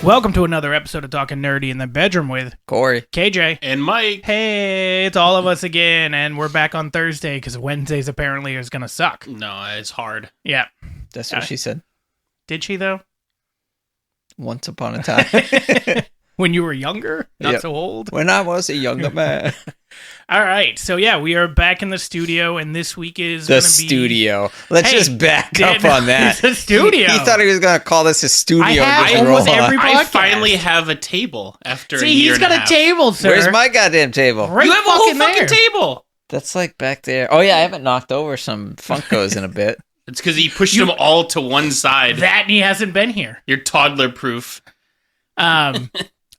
Welcome to another episode of Talking Nerdy in the Bedroom with Corey, KJ, and Mike. Hey, it's all of us again, and we're back on Thursday because Wednesdays apparently is gonna suck. No, it's hard. Yeah. That's what she said. Did she though? Once upon a time. When you were younger? Not Yep. so old? When I was a younger man. All right, so yeah, we are back in the studio, and this week is The gonna be... studio. Let's Hey, just back Dan, up on that. It's a studio. He thought he was going to call this a studio. I have and just almost roll on. every I podcast. finally have a table after a See, year he's got and a a half. table, sir. Where's my goddamn table? Right You have a whole there. fucking table. That's like back there. Oh, yeah, I haven't knocked over some Funkos in a bit. It's because he pushed them all to one side. That and he hasn't been here. You're toddler proof.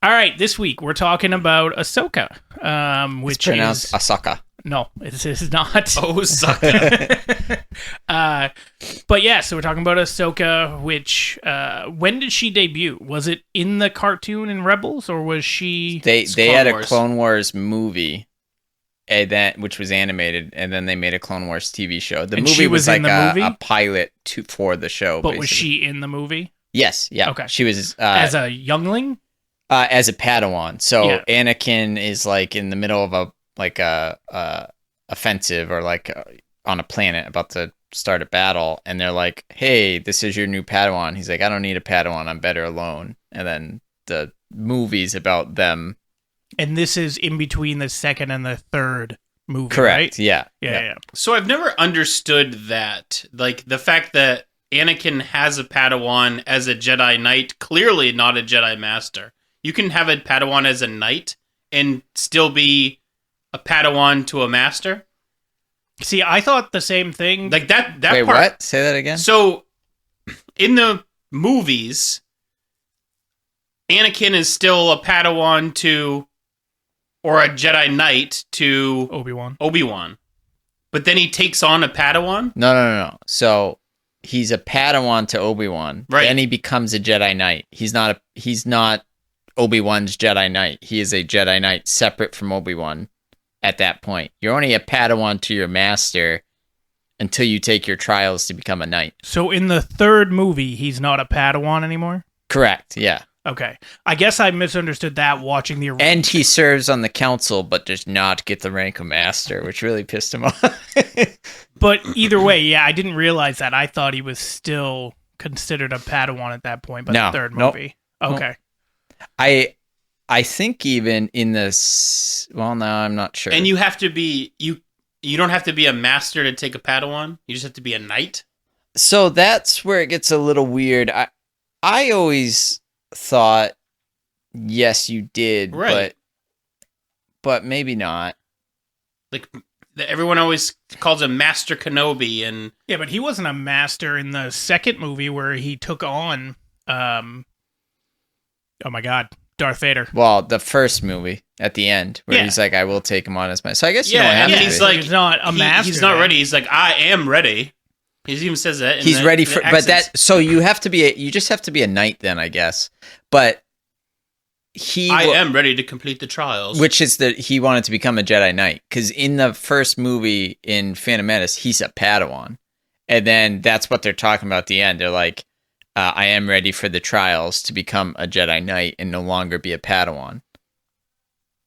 All right, this week we're talking about Ahsoka, which It's pronounced is... Ahsoka. No, it is not. Oh, suck. But yeah, so we're talking about Ahsoka, which, when did she debut? Was it in the cartoon in Rebels, or was she... They Clone had Wars. a Clone Wars movie, and which was animated, and then they made a Clone Wars TV show. The And movie she was was in like the movie? a pilot for the show. But was basically. she in the movie? Yes, yeah. Okay. She was As a youngling? as a Padawan. So Yeah. Anakin is like in the middle of a offensive or on a planet about to start a battle, and they're like, "Hey, this is your new Padawan." He's like, "I don't need a Padawan. I'm better alone." And then the movie's about them. And this is in between the second and the third movie, Correct. right? Yeah. Yeah. So I've never understood that. Like, the fact that Anakin has a Padawan as a Jedi Knight, clearly not a Jedi Master. You can have a Padawan as a Knight and still be a Padawan to a Master. See, I thought the same thing. Like, that Wait, part... what? Say that again. So, in the movies, Anakin is still a Padawan to, or a Jedi Knight to Obi-Wan. Obi-Wan. But then he takes on a Padawan? No. So he's a Padawan to Obi-Wan. Right. Then he becomes a Jedi Knight. He's not Obi-Wan's Jedi Knight. He is a Jedi Knight separate from Obi-Wan at that point. You're only a Padawan to your master until you take your trials to become a knight. So in the third movie, he's not a Padawan anymore? Correct, yeah. Okay. I guess I misunderstood that watching the... And he serves on the council, but does not get the rank of master, which really pissed him off. But either way, yeah, I didn't realize that. I thought he was still considered a Padawan at that point by No, the third nope. movie. Okay. I think even in this... Well, no, I'm not sure. And you have to be... You don't have to be a master to take a Padawan. You just have to be a knight. So that's where it gets a little weird. I always thought, yes, you did, Right. but maybe not. Like, everyone always calls him Master Kenobi, and Yeah, but he wasn't a master in the second movie where he took on... oh my god. Darth Vader. Well, the first movie at the end, where Yeah. he's like, "I will take him on as my." So I guess you yeah, don't have and to then be. he's like, He's not a master He's not then. ready. He's like, I am ready. He even says that. He's ready for, but that. So you have to be. You just have to be a knight then, I guess. But I am ready to complete the trials. which is that he wanted to become a Jedi Knight, because in the first movie in Phantom Menace, he's a Padawan, and then that's what they're talking about at the end. They're like, I am ready for the trials to become a Jedi Knight and no longer be a Padawan.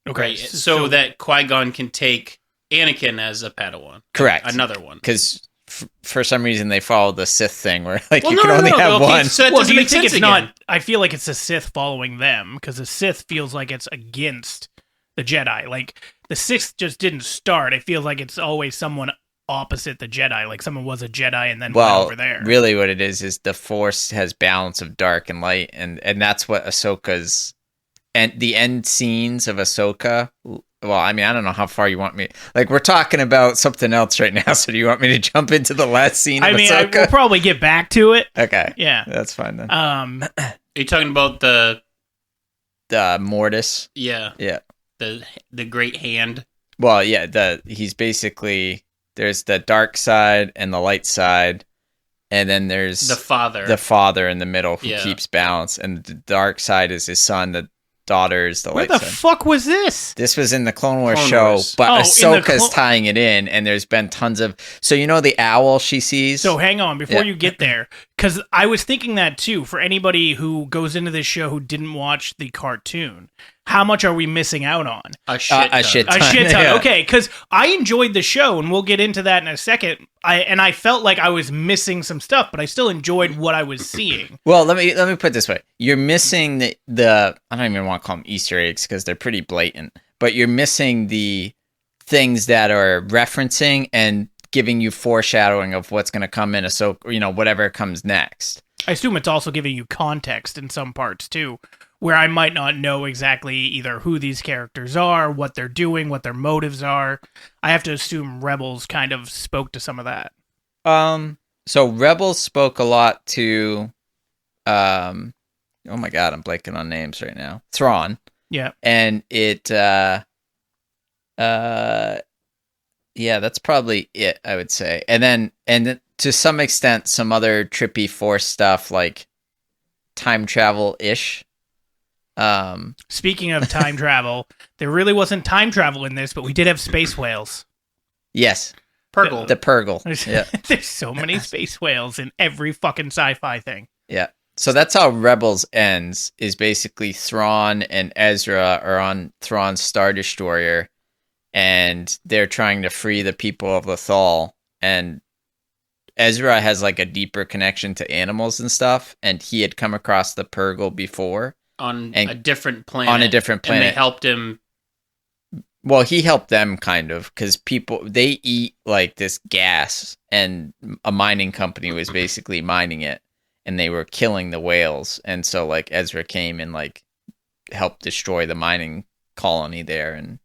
Okay. Right, so that Qui-Gon can take Anakin as a Padawan. Correct. Another one. Because for some reason they follow the Sith thing where like Well, you no, can no, only no, have okay, one. so that Well, doesn't do you make think sense it's again. not... I feel like it's the Sith following them, because the Sith feels like it's against the Jedi. Like, the Sith just didn't start. It feels like it's always someone opposite the Jedi. Like, someone was a Jedi and then went Well, over there. really what it is the Force has balance of dark and light, and that's what Ahsoka's... And the end scenes of Ahsoka... Well, I mean, I don't know how far you want me... Like, we're talking about something else right now, so do you want me to jump into the last scene of Ahsoka? we'll probably get back to it. Okay. Yeah. That's fine then. Are you talking about the... Mortis. Yeah. Yeah. The great hand? Well, yeah, he's basically... There's the dark side and the light side, and then there's The father. the father in the middle who Yeah. keeps balance, and the dark side is his son that daughter is the Where light the side. fuck was this? This was in the Clone Wars Clone show, Wars. but Oh, in the Ahsoka's tying it in, and there's been tons of... So you know the owl she sees? So hang on before Yeah. you get there, because I was thinking that too. For anybody who goes into this show who didn't watch the cartoon, how much are we missing out on? A shit ton. a shit A shit ton. Yeah. Okay, because I enjoyed the show, and we'll get into that in a second. I felt like I was missing some stuff, but I still enjoyed what I was seeing. Well, let me put it this way: you're missing the I don't even want to call them Easter eggs because they're pretty blatant, but you're missing the things that are referencing and giving you foreshadowing of what's going to come in. So whatever comes next. I assume it's also giving you context in some parts too, where I might not know exactly either who these characters are, what they're doing, what their motives are. I have to assume Rebels kind of spoke to some of that. So Rebels spoke a lot to, oh my god, I'm blanking on names right now. Thrawn, Yeah. and it, yeah, that's probably it, I would say. And then to some extent, some other trippy Force stuff like time travel ish. Speaking of time travel, there really wasn't time travel in this, but we did have space whales. Yes, Purgle. the Purgle. There's, Yeah, there's so many space whales in every fucking sci-fi thing. yeah. So that's how Rebels ends. Is basically Thrawn and Ezra are on Thrawn's Star Destroyer, and they're trying to free the people of Lothal. And Ezra has like a deeper connection to animals and stuff, and he had come across the Purgle before. on and- a different planet. on a different And they planet. helped him. Well, he helped them kind of because they eat like this gas, and a mining company was basically mining it, and they were killing the whales. And so like Ezra came and like helped destroy the mining colony there, and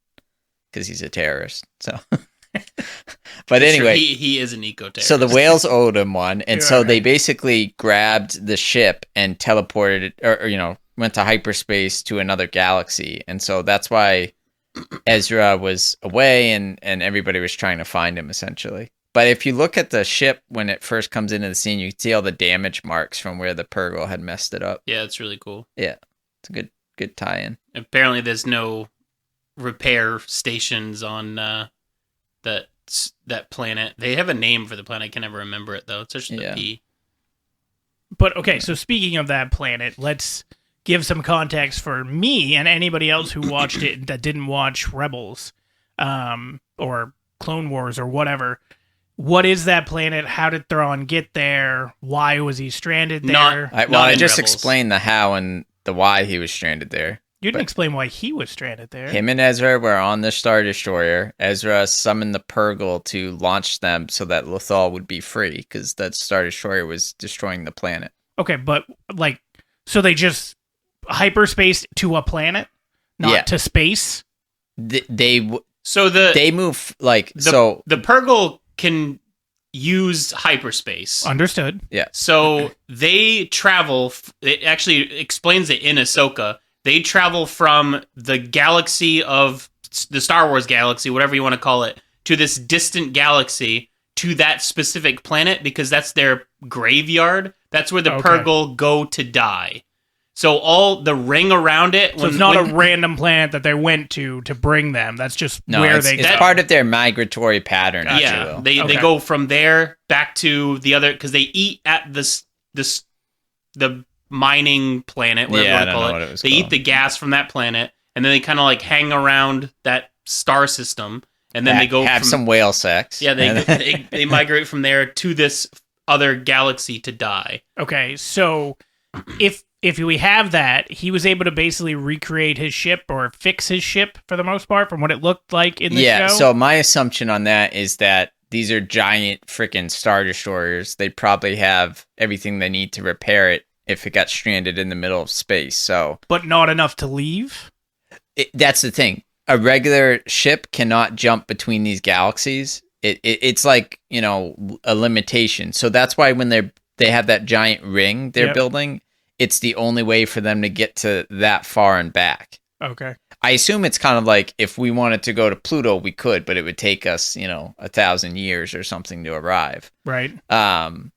because he's a terrorist. So, but anyway, Sure, he is an eco-terrorist. so the whales owed him one, and Yeah, so right. they basically grabbed the ship and teleported it, or went to hyperspace to another galaxy, and so that's why Ezra was away, and everybody was trying to find him essentially. But if you look at the ship when it first comes into the scene, you can see all the damage marks from where the Purgle had messed it up. Yeah, it's really cool. Yeah, it's a good tie-in. Apparently, there's no repair stations on that planet. They have a name for the planet. I can never remember it though. It's just Yeah. a P. But okay, so speaking of that planet, let's give some context for me and anybody else who watched it that didn't watch Rebels, or Clone Wars or whatever. What is that planet? How did Thrawn get there? Why was he stranded there? Not- I in just Rebels. explained the how and the why he was stranded there. You didn't but- explain why he was stranded there. Him and Ezra were on the Star Destroyer. Ezra summoned the Purgle to launch them so that Lothal would be free, because that Star Destroyer was destroying the planet. Okay, but like, so they just hyperspace to a planet, not Yeah. to space. They So they move like the so. the Purgle can use hyperspace. Understood. So they travel. It actually explains it in Ahsoka. They travel from the galaxy of the Star Wars galaxy, whatever you want to call it, to this distant galaxy, to that specific planet, because that's their graveyard. That's where the Okay. Purgle go to die. So all the ring around it. So it's not a random planet that they went to bring them. That's just No, where it's, they it's go. part of their migratory pattern. If you Yeah, will. they Okay. go from there back to the other, because they eat at the mining planet, whatever Yeah, I you don't want know to what call it was They eat called. the gas from that planet, and then they kind of like hang around that star system, and then they go have from, some whale sex. yeah, they migrate from there to this other galaxy to die. Okay, so if we have that, he was able to basically recreate his ship or fix his ship for the most part from what it looked like in the Yeah, show. so my assumption on that is that these are giant freaking Star Destroyers. They probably have everything they need to repair it if it got stranded in the middle of space. So but not enough to leave. that's the thing. A regular ship cannot jump between these galaxies. It's like, a limitation. So that's why when they have that giant ring they're Yep. building, it's the only way for them to get to that far and back. Okay. I assume it's kind of like if we wanted to go to Pluto, we could, but it would take us, 1,000 years or something to arrive. Right. I'm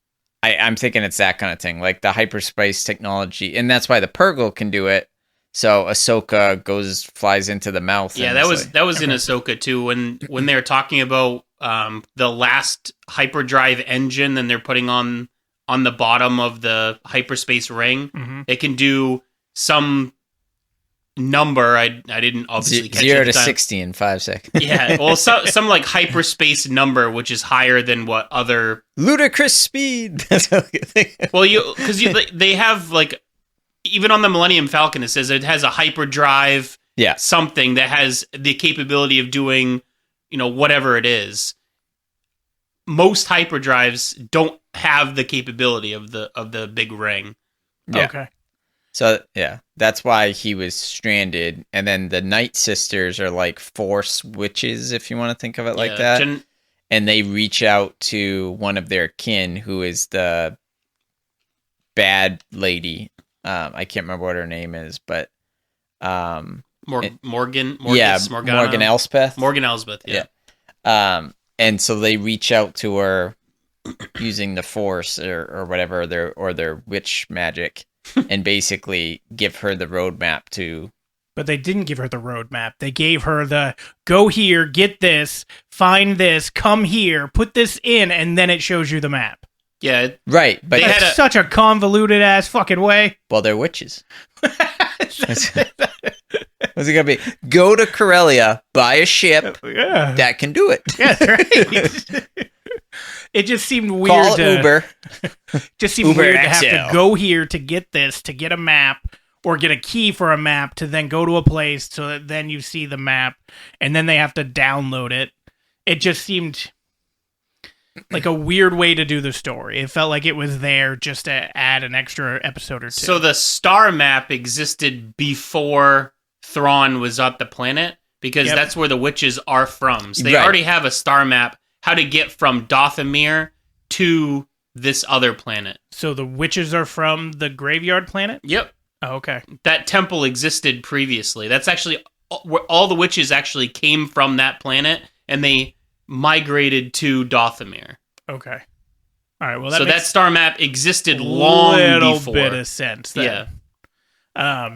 thinking it's that kind of thing, like the hyperspace technology, and that's why the Purgle can do it. So Ahsoka flies into the mouth. Yeah, and that it's was in Ahsoka too. When they're talking about the last hyperdrive engine, then they're putting on the bottom of the hyperspace ring. Mhm. It can do some number. I didn't obviously catch 0 it at to the time. 60 in 5 seconds. Yeah, well, some like hyperspace number, which is higher than what other. Ludicrous speed. That's what I think. Well, they have like, even on the Millennium Falcon, it says it has a hyperdrive. Yeah. Something that has the capability of doing, whatever it is. Most hyperdrives don't have the capability of the big ring. Yeah. Okay. So, yeah, that's why he was stranded. And then the Night Sisters are like Force witches, if you want to think of it like that. And they reach out to one of their kin, who is the bad lady. I can't remember what her name is, but... Morgan Elspeth. Morgan Elsbeth, yeah. And so they reach out to her using the Force or whatever, their witch magic, and basically give her the roadmap to... But they didn't give her the roadmap. They gave her the, go here, get this, find this, come here, put this in, and then it shows you the map. Yeah. Right. But that's such a convoluted ass fucking way. Well, they're witches. What's it gonna be? Go to Corellia, buy a ship that can do it. Yeah, right. It just seemed weird. Call Uber. Just seemed Uber weird XL. to have to go here to get this, to get a map, or get a key for a map, to then go to a place, so that then you see the map, and then they have to download it. It just seemed like a weird way to do the story. It felt like it was there just to add an extra episode or two. So the star map existed before Thrawn was at the planet, because that's where the witches are from. So they already have a star map, how to get from Dathomir to this other planet. So the witches are from the graveyard planet? Yep. Oh, okay. That temple existed previously. That's actually where all the witches actually came from, that planet, and they migrated to Dathomir. Okay. All right. Well, so that star map existed long before. Little bit of sense. Then. Yeah.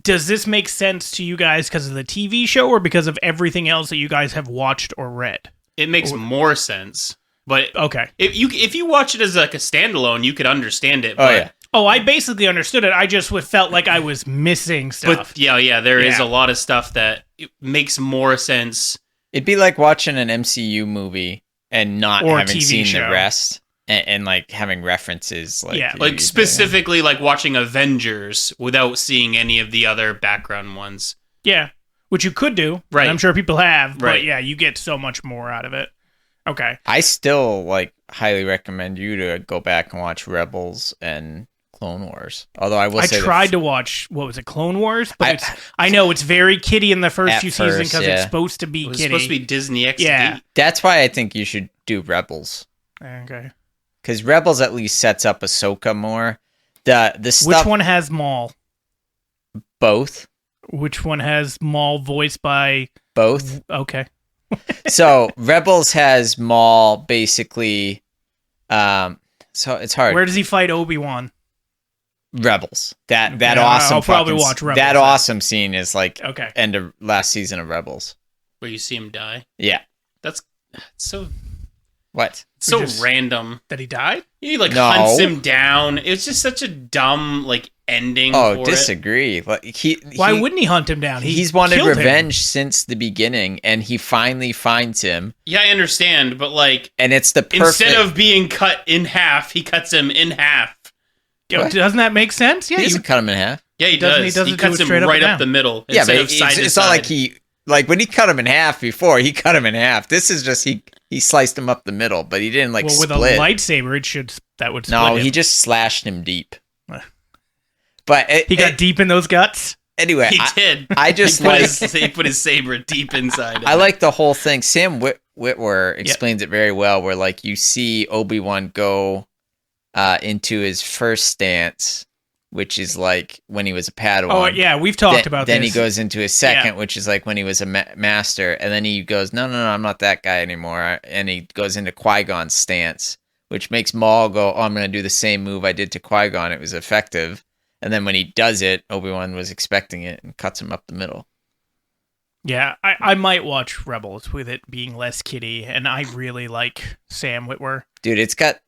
Does this make sense to you guys because of the TV show, or because of everything else that you guys have watched or read? It makes more sense. But okay, if you watch it as like a standalone, you could understand it. Oh yeah. Oh, I basically understood it. I just felt like I was missing stuff. But there is a lot of stuff that makes more sense. It'd be like watching an MCU movie and not or having TV seen show. the rest, and like having references. Like specifically like watching Avengers without seeing any of the other background ones. Yeah, which you could do. Right. I'm sure people have. But right. Yeah, you get so much more out of it. Okay. I still highly recommend you to go back and watch Rebels and Clone Wars. Although I tried to watch, what was it, Clone Wars? But I know it's very kiddie in the first few seasons because it's supposed to be kiddie. It's supposed to be Disney XD. Yeah. That's why I think you should do Rebels. Okay. Because Rebels at least sets up Ahsoka more. The stuff, which one has Maul? Both. Which one has Maul voiced by... Both. Okay. So Rebels has Maul basically... so it's hard. Where does he fight Obi-Wan? Rebels. That awesome. I'll probably watch Rebels. That awesome scene is okay. End of last season of Rebels, where you see him die. Yeah, that's so. What? So random that he died. He hunts him down. It's just such a dumb ending. Oh, disagree. Why wouldn't he hunt him down? He's wanted revenge since the beginning, and he finally finds him. Yeah, I understand, but and it's the perfect. Instead of being cut in half, he cuts him in half. Doesn't that make sense? Yeah, he doesn't cut him in half. Yeah, he does. He cuts him right up the middle. Yeah, but it's not like he when he cut him in half before. He cut him in half. This is just he sliced him up the middle, but he didn't with split. A lightsaber, that would split him. He just slashed him deep. But he got deep in those guts. he Anyway, did. I just he put his saber deep inside him. I like the whole thing. Sam Witwer explains it very well. Where you see Obi-Wan go into his first stance, which is when he was a Padawan. Oh yeah, we've talked about this. Then he goes into his second, which is when he was a master, and then he goes, no, I'm not that guy anymore, and he goes into Qui-Gon's stance, which makes Maul go, oh, I'm going to do the same move I did to Qui-Gon. It was effective. And then when he does it, Obi-Wan was expecting it and cuts him up the middle. Yeah, I might watch Rebels with it being less kiddie, and I really like Sam Witwer. Dude, it's got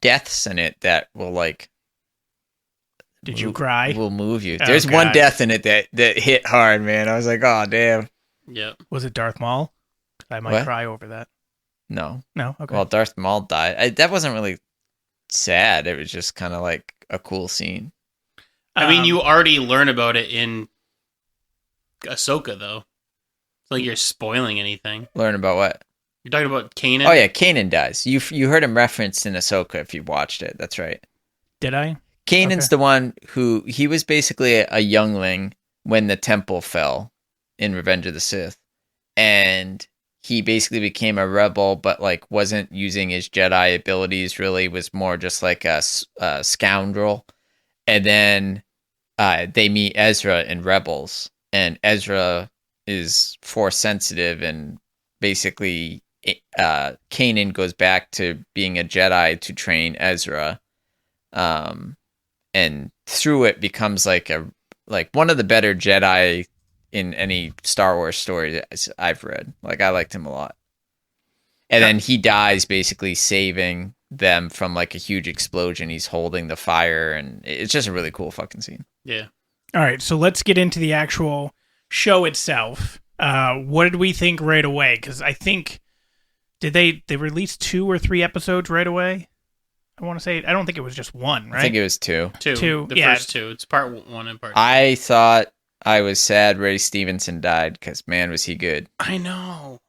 deaths in it that will like. Did you cry? Will move you. Oh, There's God. one death in it that hit hard, man. I was like, oh damn. Yep. Was it Darth Maul? I might What? cry over that. No. No? Okay. Well, Darth Maul died. That wasn't really sad. It was just kind of like a cool scene. I mean, you already learn about it in Ahsoka, though. It's like you're spoiling anything. Learn about what? You're talking about Kanan? Oh yeah, Kanan dies. You heard him referenced in Ahsoka if you watched it. That's right. Did I? Kanan's Okay. the one who he was basically a youngling when the temple fell in Revenge of the Sith, and he basically became a rebel, but like wasn't using his Jedi abilities. Really, was more just like a scoundrel. And then they meet Ezra in Rebels, and Ezra is Force sensitive, and basically Kanan goes back to being a Jedi to train Ezra, and through it becomes like one of the better Jedi in any Star Wars story I've read. Like I liked him a lot, and then he dies basically saving them from like a huge explosion. He's holding the fire, and it's just a really cool fucking scene. Yeah. All right, so let's get into the actual show itself. What did we think right away? Because I think did they release 2 or 3 episodes right away? I want to say I don't think it was just one, right? I think it was 2. Two. The yeah. first 2. It's part 1 and part 2. I thought I was sad Ray Stevenson died because man was he good. I know.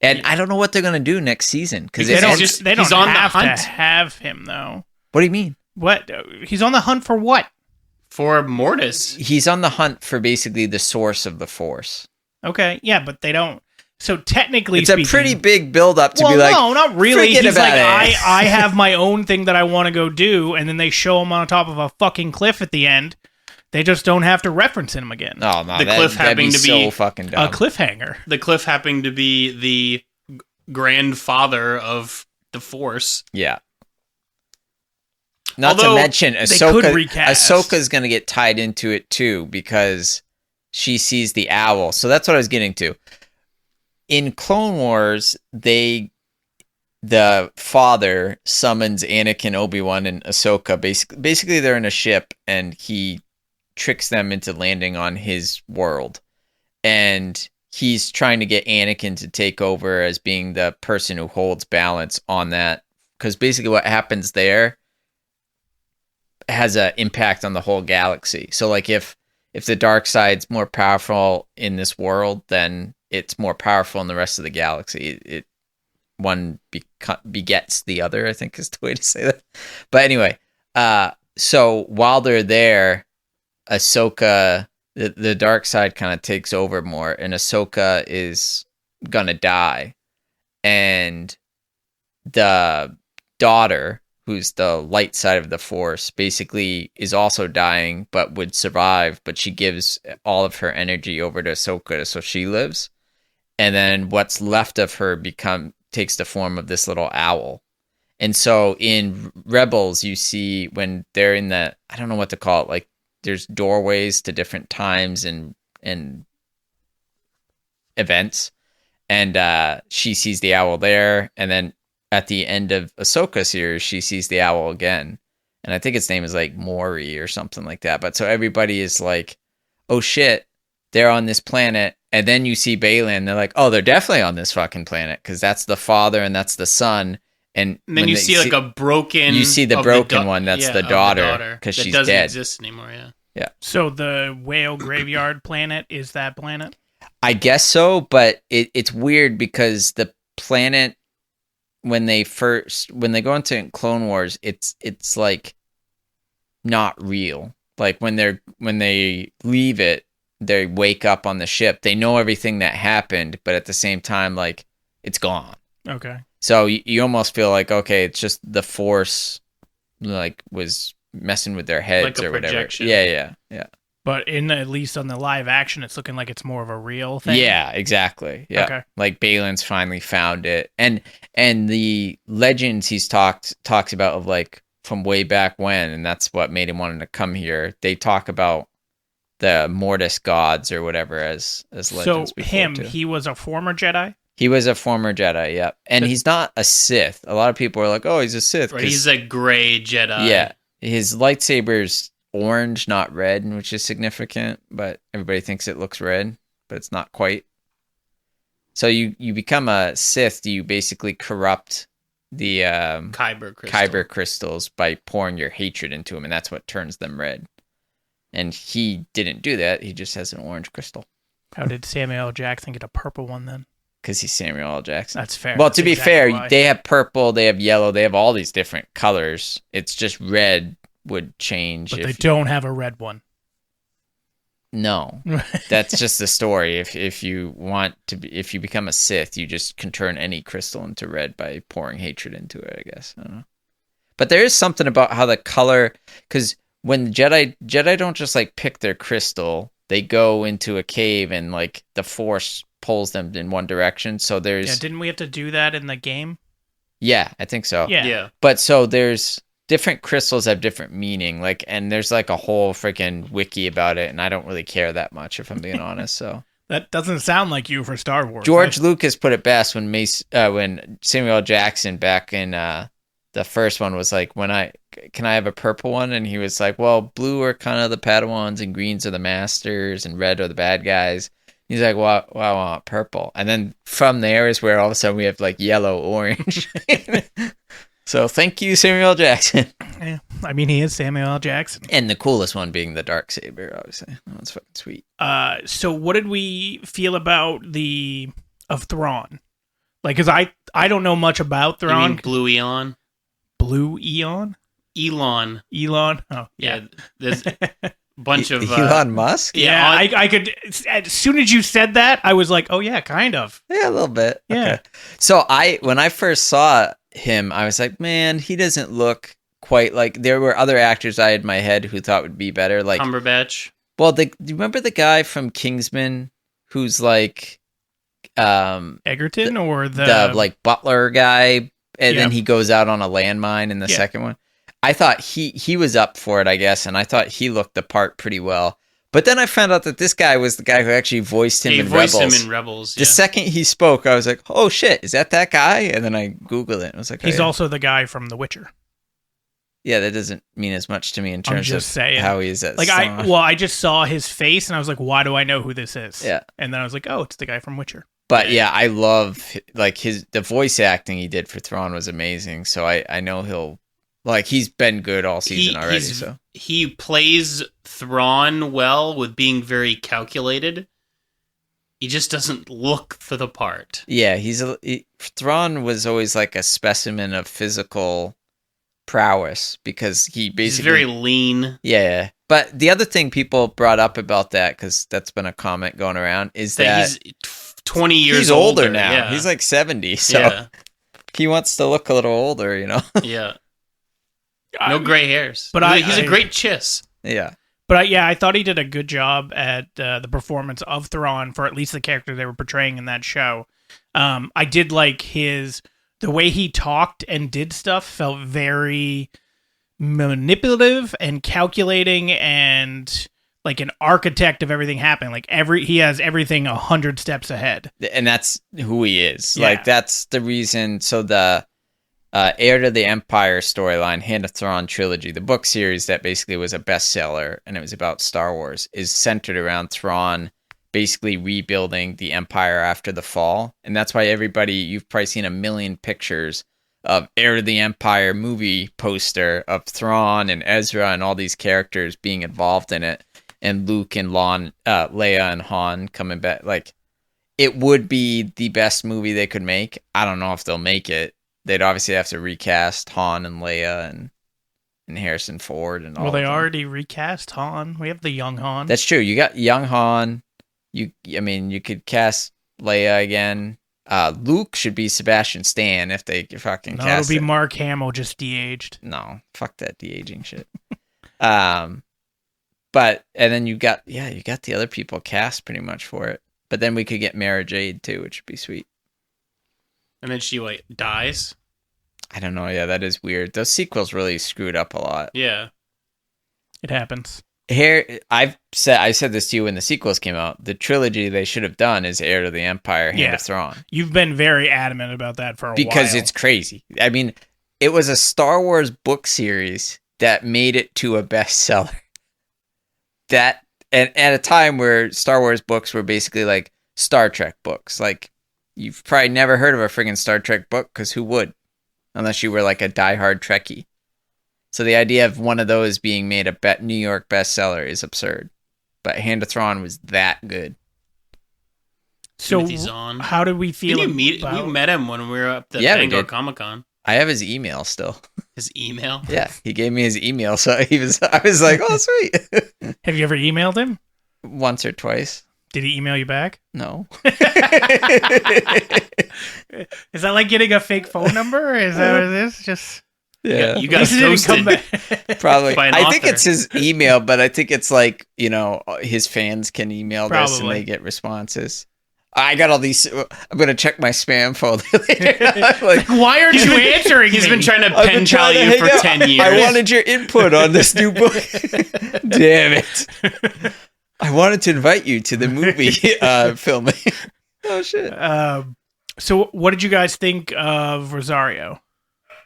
And I don't know what they're gonna do next season because They don't just- they don't he's on the have hunt. to have him though. What do you mean? What? He's on the hunt for what? For Mortis. He's on the hunt for basically the source of the Force. Okay, yeah, but they don't. So technically, It's a speaking, pretty big build up to well, be like, no, not really. forget He's about like, it. I have my own thing that I want to go do, and then they show him on top of a fucking cliff at the end. They just don't have to reference him again. oh no, The cliff that'd be having to so be fucking A dumb. cliffhanger. The cliff happening to be the grandfather of the Force. Yeah. Not Although to mention, they could Ahsoka. recast. Ahsoka's going to get tied into it too because she sees the owl. So that's what I was getting to. In Clone Wars, the father summons Anakin, Obi-Wan, and Ahsoka. Basically, they're in a ship, and he tricks them into landing on his world, and he's trying to get Anakin to take over as being the person who holds balance on that. Because basically, what happens there has an impact on the whole galaxy. So like if the dark side's more powerful in this world, then it's more powerful in the rest of the galaxy. It one begets the other, I think is the way to say that. But anyway, so while they're there, Ahsoka, the dark side kind of takes over more, and Ahsoka is gonna die, and the daughter, who's the light side of the Force, basically is also dying, but would survive. But she gives all of her energy over to Ahsoka, so she lives. And then what's left of her takes the form of this little owl. And so in Rebels, you see when they're in the, I don't know what to call it, like there's doorways to different times and events. And she sees the owl there, and then at the end of Ahsoka series, she sees the owl again. And I think its name is like Maury or something like that. But so everybody is like, oh shit, they're on this planet. And then you see Baylan, they're like, oh, they're definitely on this fucking planet because that's the father and that's the son. And then you see like a broken... You see the of broken one, that's the of daughter, 'cause she's that doesn't dead. exist anymore, yeah. So the whale graveyard planet is that planet? I guess so, but it's weird because the planet, when they go into Clone Wars, it's like not real. Like when they leave it, they wake up on the ship. They know everything that happened, but at the same time, like it's gone. Okay. So you almost feel like, okay, it's just the Force, like was messing with their heads Like a or whatever. projection. Yeah. But at least on the live action, it's looking like it's more of a real thing. Yeah, exactly. Yeah. Okay. Like Baylan's finally found it. And the legends he's talks about of like from way back when, and that's what made him wanting to come here. They talk about the Mortis gods or whatever as legends So before, too. he was a former Jedi? He was a former Jedi, yeah. And he's not a Sith. A lot of people are like, oh, he's a Sith. Right, he's a gray Jedi. Yeah. His lightsaber's orange, not red, which is significant, but everybody thinks it looks red, but it's not quite. So you become a Sith, you basically corrupt the Kyber crystals by pouring your hatred into them, and that's what turns them red. And he didn't do that. He just has an orange crystal. How did Samuel L. Jackson get a purple one then? Because he's Samuel L. Jackson. That's fair. Well, That's to be exactly fair, why. they have purple, they have yellow, they have all these different colors. It's just red would change. But they don't have a red one. No, that's just the story. If you want to be, if you become a Sith, you just can turn any crystal into red by pouring hatred into it, I guess. I don't know. But there is something about how the color, because when the Jedi don't just like pick their crystal, they go into a cave and like the Force pulls them in one direction. So there's didn't we have to do that in the game? Yeah, I think so. Yeah. But so there's different crystals have different meaning, like, and there's like a whole freaking wiki about it, and I don't really care that much if I'm being honest. So That doesn't sound like you for Star Wars. George Lucas put it best when Samuel L. Jackson back in the first one was like, can I have a purple one? And he was like, well, blue are kind of the Padawans and greens are the masters and red are the bad guys. He's like, well, I want purple. And then from there is where all of a sudden we have like yellow, orange. So thank you, Samuel L. Jackson. Yeah. I mean, he is Samuel L. Jackson. And the coolest one being the Darksaber, obviously. Oh, that's fucking sweet. So what did we feel about of Thrawn? Like, because I don't know much about You Thrawn. mean Blue Eon? Blue Eon? Elon. Oh, yeah. There's a bunch of... Elon Musk? Yeah, I could... As soon as you said that, I was like, oh, yeah, kind of. Yeah, a little bit. Yeah. Okay. So when I first saw him, I was like, man, he doesn't look quite like... There were other actors I had in my head who thought would be better. Like Cumberbatch. Well, do you remember the guy from Kingsman who's like... Egerton or the like butler guy, and Yeah. then he goes out on a landmine in the Yeah. second one. I thought he was up for it, I guess, and I thought he looked the part pretty well. But then I found out that this guy was the guy who actually voiced him He in voiced Rebels. him in Rebels. The Yeah. second he spoke, I was like, "Oh shit, is that guy?" And then I googled it. And I was like, oh, He's yeah. also the guy from The Witcher. Yeah, that doesn't mean as much to me in terms of just saying. how he is at Like, Sauron. I just saw his face and I was like, why do I know who this is? Yeah. And then I was like, oh, it's the guy from Witcher. But yeah, I love like the voice acting he did for Thrawn was amazing. So I know he's been good all season already. So He plays Thrawn well with being very calculated. He just doesn't look for the part. yeah, Thrawn was always like a specimen of physical prowess because he He's basically very lean. yeah. But the other thing people brought up about that, because that's been a comment going around, is that He's 20 years he's older now. Yeah. He's like 70, so yeah. he wants to look a little older, you know? Yeah. No gray hairs. But he's a great chiss. Yeah. But I thought he did a good job at the performance of Thrawn for at least the character they were portraying in that show. I did like the way he talked and did stuff felt very manipulative and calculating and like an architect of everything happening. Like he has everything 100 steps ahead. And that's who he is. Yeah. Like, that's the reason. So the Heir to the Empire storyline, Hand of Thrawn trilogy, the book series that basically was a bestseller and it was about Star Wars, is centered around Thrawn basically rebuilding the Empire after the fall. And that's why you've probably seen a million pictures of Heir to the Empire movie poster of Thrawn and Ezra and all these characters being involved in it. And Luke and Leia and Han coming back. Like, it would be the best movie they could make. I don't know if they'll make it. They'd obviously have to recast Han and Leia and Harrison Ford and all. Well, they of them. already recast Han. We have the young Han. That's true. You got young Han. You could cast Leia again. Luke should be Sebastian Stan if they fucking no, cast it'll be him. Mark Hamill, just de-aged. No, fuck that de-aging shit. But and then you got the other people cast pretty much for it. But then we could get Mara Jade too, which would be sweet. And then she dies. I don't know. Yeah, that is weird. Those sequels really screwed up a lot. Yeah. It happens. Here, I said this to you when the sequels came out. The trilogy they should have done is Heir to the Empire, Hand of Thrawn. You've been very adamant about that for a while. Because it's crazy. I mean, it was a Star Wars book series that made it to a bestseller. And at a time where Star Wars books were basically like Star Trek books. Like, you've probably never heard of a friggin' Star Trek book, because who would? Unless you were like a diehard Trekkie. So the idea of one of those being made a New York bestseller is absurd. But Hand of Thrawn was that good. So Timothy Zahn. how did we feel Did you meet? about... We met him when we were up at Yeah, we Bangor did. Comic-Con. I have his email still. His email? Yeah, he gave me his email, so I was like, oh, sweet. Have you ever emailed him? Once or twice. Did he email you back? No. Is that like getting a fake phone number? Is that what it is? Just... Yeah. You got At least he didn't come ghosted. back. Probably. By an I think author. it's his email, but I think it's like, his fans can email this and Probably. they get responses. I got all these. I'm going to check my spam folder later. Like, Why aren't you answering He's me? been trying to I've pen been pal trying to you hang for out. 10 years. I wanted your input on this new book. Damn it. I wanted to invite you to the movie filming. Oh, shit. So what did you guys think of Rosario?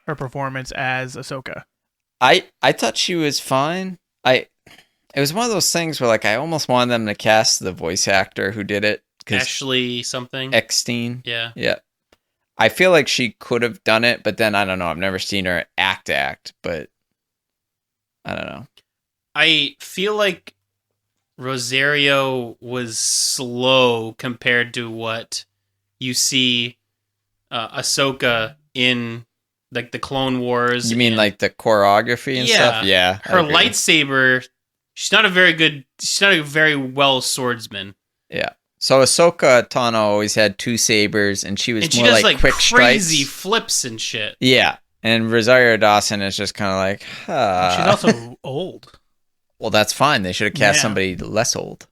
Her performance as Ahsoka? I thought she was fine. It was one of those things where, like, I almost wanted them to cast the voice actor who did it. Ashley something. Eckstein. Yeah. Yeah. I feel like she could have done it, but then I don't know. I've never seen her act, but I don't know. I feel like Rosario was slow compared to what you see Ahsoka in, like, the Clone Wars. You mean and like the choreography and stuff? Yeah. I Her agree. lightsaber, she's not a very well swordsman. Yeah. So Ahsoka Tano always had two sabers, and she was And she more does like quick crazy strikes. flips and shit. Yeah. And Rosario Dawson is just kind of like, She's also old. well, that's fine. They should have cast Yeah. somebody less old.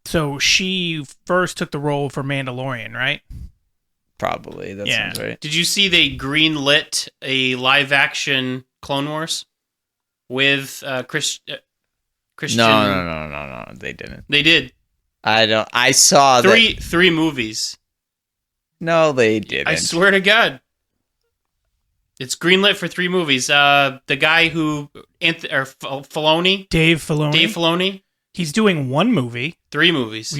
So she first took the role for Mandalorian, right? Probably. That Yeah. sounds right. Did you see they greenlit a live action Clone Wars with Christian? No. They didn't. They did I saw that. three movies. No, they didn't. I swear to God, it's greenlit for 3 movies. The guy who Filoni, Dave Filoni. He's doing one movie. 3 movies.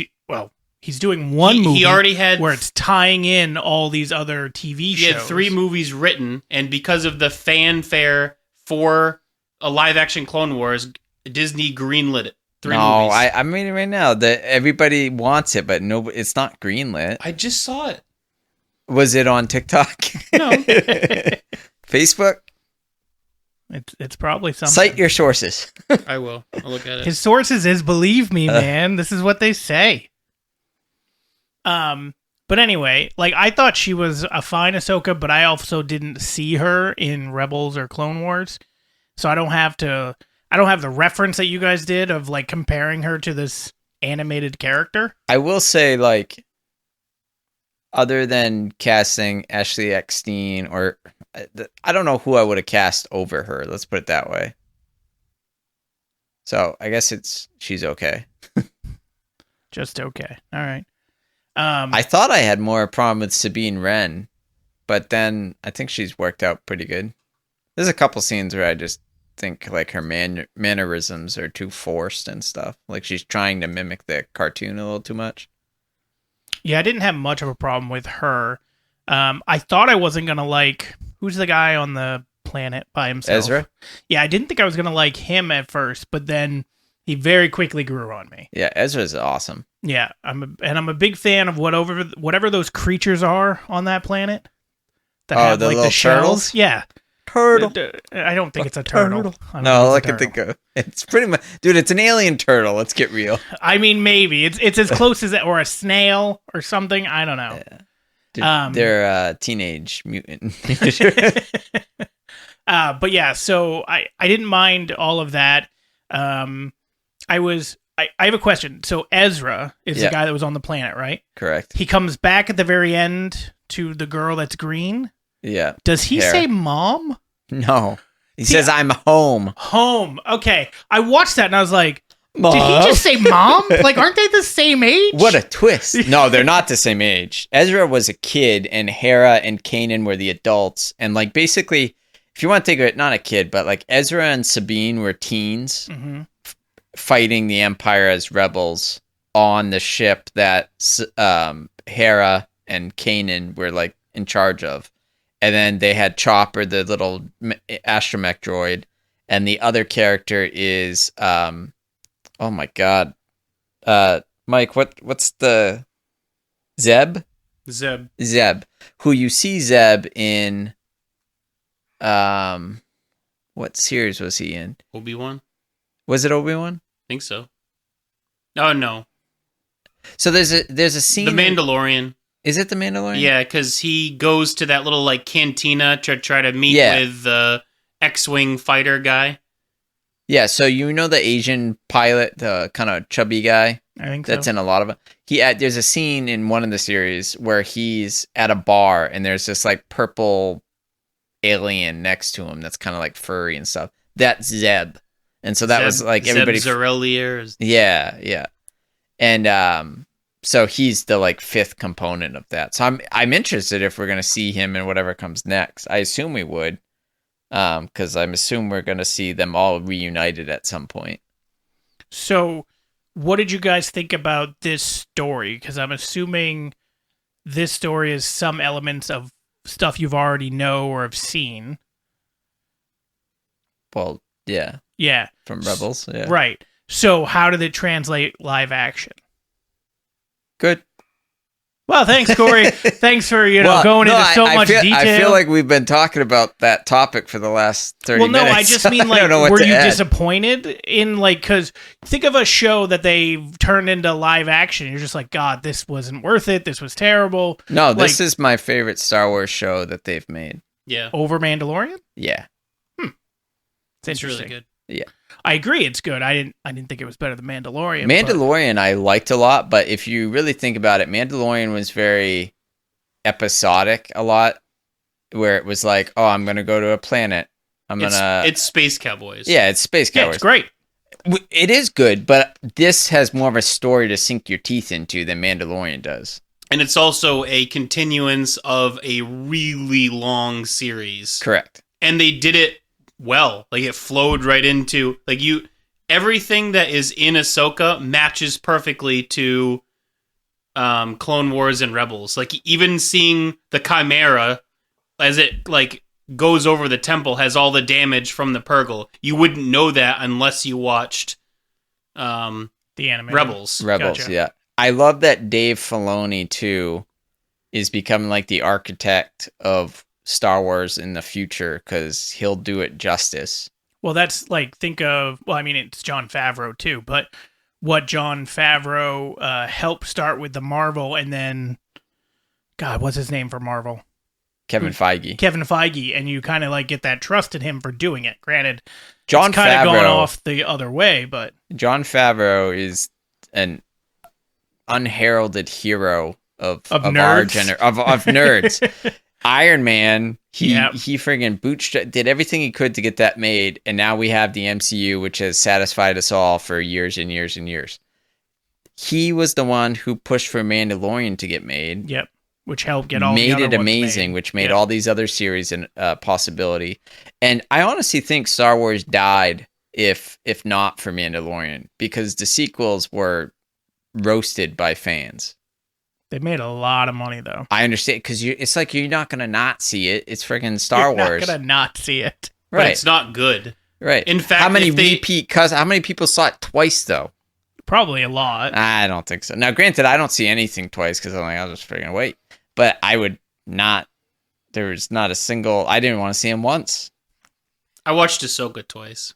He's doing one movie. He already had where it's tying in all these other TV shows. He had 3 movies written, and because of the fanfare for a live action Clone Wars, Disney greenlit it. 3 No, movies. I'm reading right now that everybody wants it, but no, it's not greenlit. I just saw it. Was it on TikTok? No. Facebook? It's probably something. Cite your sources. I will. I'll look at it. His sources is believe me, man. This is what they say. But anyway, like, I thought she was a fine Ahsoka, but I also didn't see her in Rebels or Clone Wars, so I don't have the reference that you guys did of, like, comparing her to this animated character. I will say, like, other than casting Ashley Eckstein, or I don't know who I would have cast over her. Let's put it that way. So I guess she's okay. Just okay. All right. I thought I had more problem with Sabine Wren, but then I think she's worked out pretty good. There's a couple scenes where I just think, like, her mannerisms are too forced and stuff. Like, she's trying to mimic the cartoon a little too much. Yeah, I didn't have much of a problem with her. I thought I wasn't gonna like, who's the guy on the planet by himself? Ezra? Yeah, I didn't think I was gonna like him at first, but then he very quickly grew on me. Yeah, Ezra's awesome. Yeah, I'm a big fan of whatever those creatures are on that planet that have the like little the shells. turtles? Yeah, Turtle. I don't think it's a turtle. No, all I can think of. It's pretty much, dude. It's an alien turtle. Let's get real. I mean, maybe it's as close as that, or a snail or something. I don't know. Yeah. They're teenage mutant. But yeah, so I didn't mind all of that. I have a question. So Ezra is the guy that was on the planet, right? Correct. He comes back at the very end to the girl that's green. Yeah. Does he Hera. say mom? No. He says, I'm home. Home. Okay. I watched that and I was like, Mom? did he just say mom? Like, aren't they the same age? What a twist. No, they're not the same age. Ezra was a kid and Hera and Kanan were the adults. And like basically, if you want to think of it, not a kid, but like Ezra and Sabine were teens fighting the Empire as rebels on the ship that Hera and Kanan were like in charge of. And then they had Chopper, the little astromech droid. And the other character is... oh my god. Mike, what's the Zeb? Zeb. Who you see Zeb in what series was he in? Obi-Wan? Was it Obi-Wan? I think so. Oh no. So there's a scene The Mandalorian. Is it The Mandalorian? Yeah, because he goes to that little like cantina to try to meet with the X-Wing fighter guy. Yeah, so you know the Asian pilot, the kind of chubby guy? I think That's so. in a lot of it. There's a scene in one of the series where he's at a bar and there's this like purple alien next to him that's kind of like furry and stuff. That's Zeb. And so that was like everybody... Zeb Zarellier. Yeah. And so he's the like fifth component of that. So I'm interested if we're going to see him in whatever comes next. I assume we would. Because I'm assuming we're going to see them all reunited at some point. So, what did you guys think about this story? Because I'm assuming this story is some elements of stuff you've already know or have seen. Well, yeah. Yeah. From Rebels, yeah. Right. So, how did it translate live action? Good. Well, thanks, Corey. Thanks for going into so much detail. I feel like we've been talking about that topic for the last 30 minutes. Well, no, I just mean like, were you disappointed in like, because think of a show that they turned into live action. You're just like, God, this wasn't worth it. This was terrible. No, this is my favorite Star Wars show that they've made. Yeah. Over Mandalorian? Yeah. It's really good. Yeah. I agree, it's good. I didn't think it was better than Mandalorian. Mandalorian I liked a lot, but if you really think about it, Mandalorian was very episodic a lot, where it was like, oh, I'm going to go to a planet. It's Space Cowboys. Yeah, it's Space Cowboys. Yeah, it's great. It is good, but this has more of a story to sink your teeth into than Mandalorian does. And it's also a continuance of a really long series. Correct. And they did it well. Like, it flowed right into like everything that is in Ahsoka matches perfectly to Clone Wars and Rebels. Like, even seeing the Chimera as it like goes over the temple has all the damage from the Purgle. You wouldn't know that unless you watched the anime Rebels, gotcha. Yeah. I love that Dave Filoni too is becoming like the architect of Star Wars in the future, because he'll do it justice. Well, that's like, it's Jon Favreau too, but what Jon Favreau helped start with the Marvel, and then, God, what's his name for Marvel? Kevin Feige, and you kind of like get that trust in him for doing it. Granted, Jon it's kind of Favreau going off the other way, but Jon Favreau is an unheralded hero of nerds. Of nerds. Iron Man, he Yep. friggin' did everything he could to get that made, and now we have the MCU, which has satisfied us all for years and years and years. He was the one who pushed for Mandalorian to get made. Yep, which helped get all made the other it ones amazing, made. which made all these other series a possibility. And I honestly think Star Wars died if not for Mandalorian, because the sequels were roasted by fans. They made a lot of money, though. I understand, because it's like you're not gonna not see it. It's freaking Star You're Wars. not gonna not see it, but right? It's not good. Right. In fact, how many how many people saw it twice though? Probably a lot. I don't think so. Now, granted, I don't see anything twice because I'm like, I'll just freaking wait. But I would not. There was not a single. I didn't want to see him once. I watched Ahsoka twice.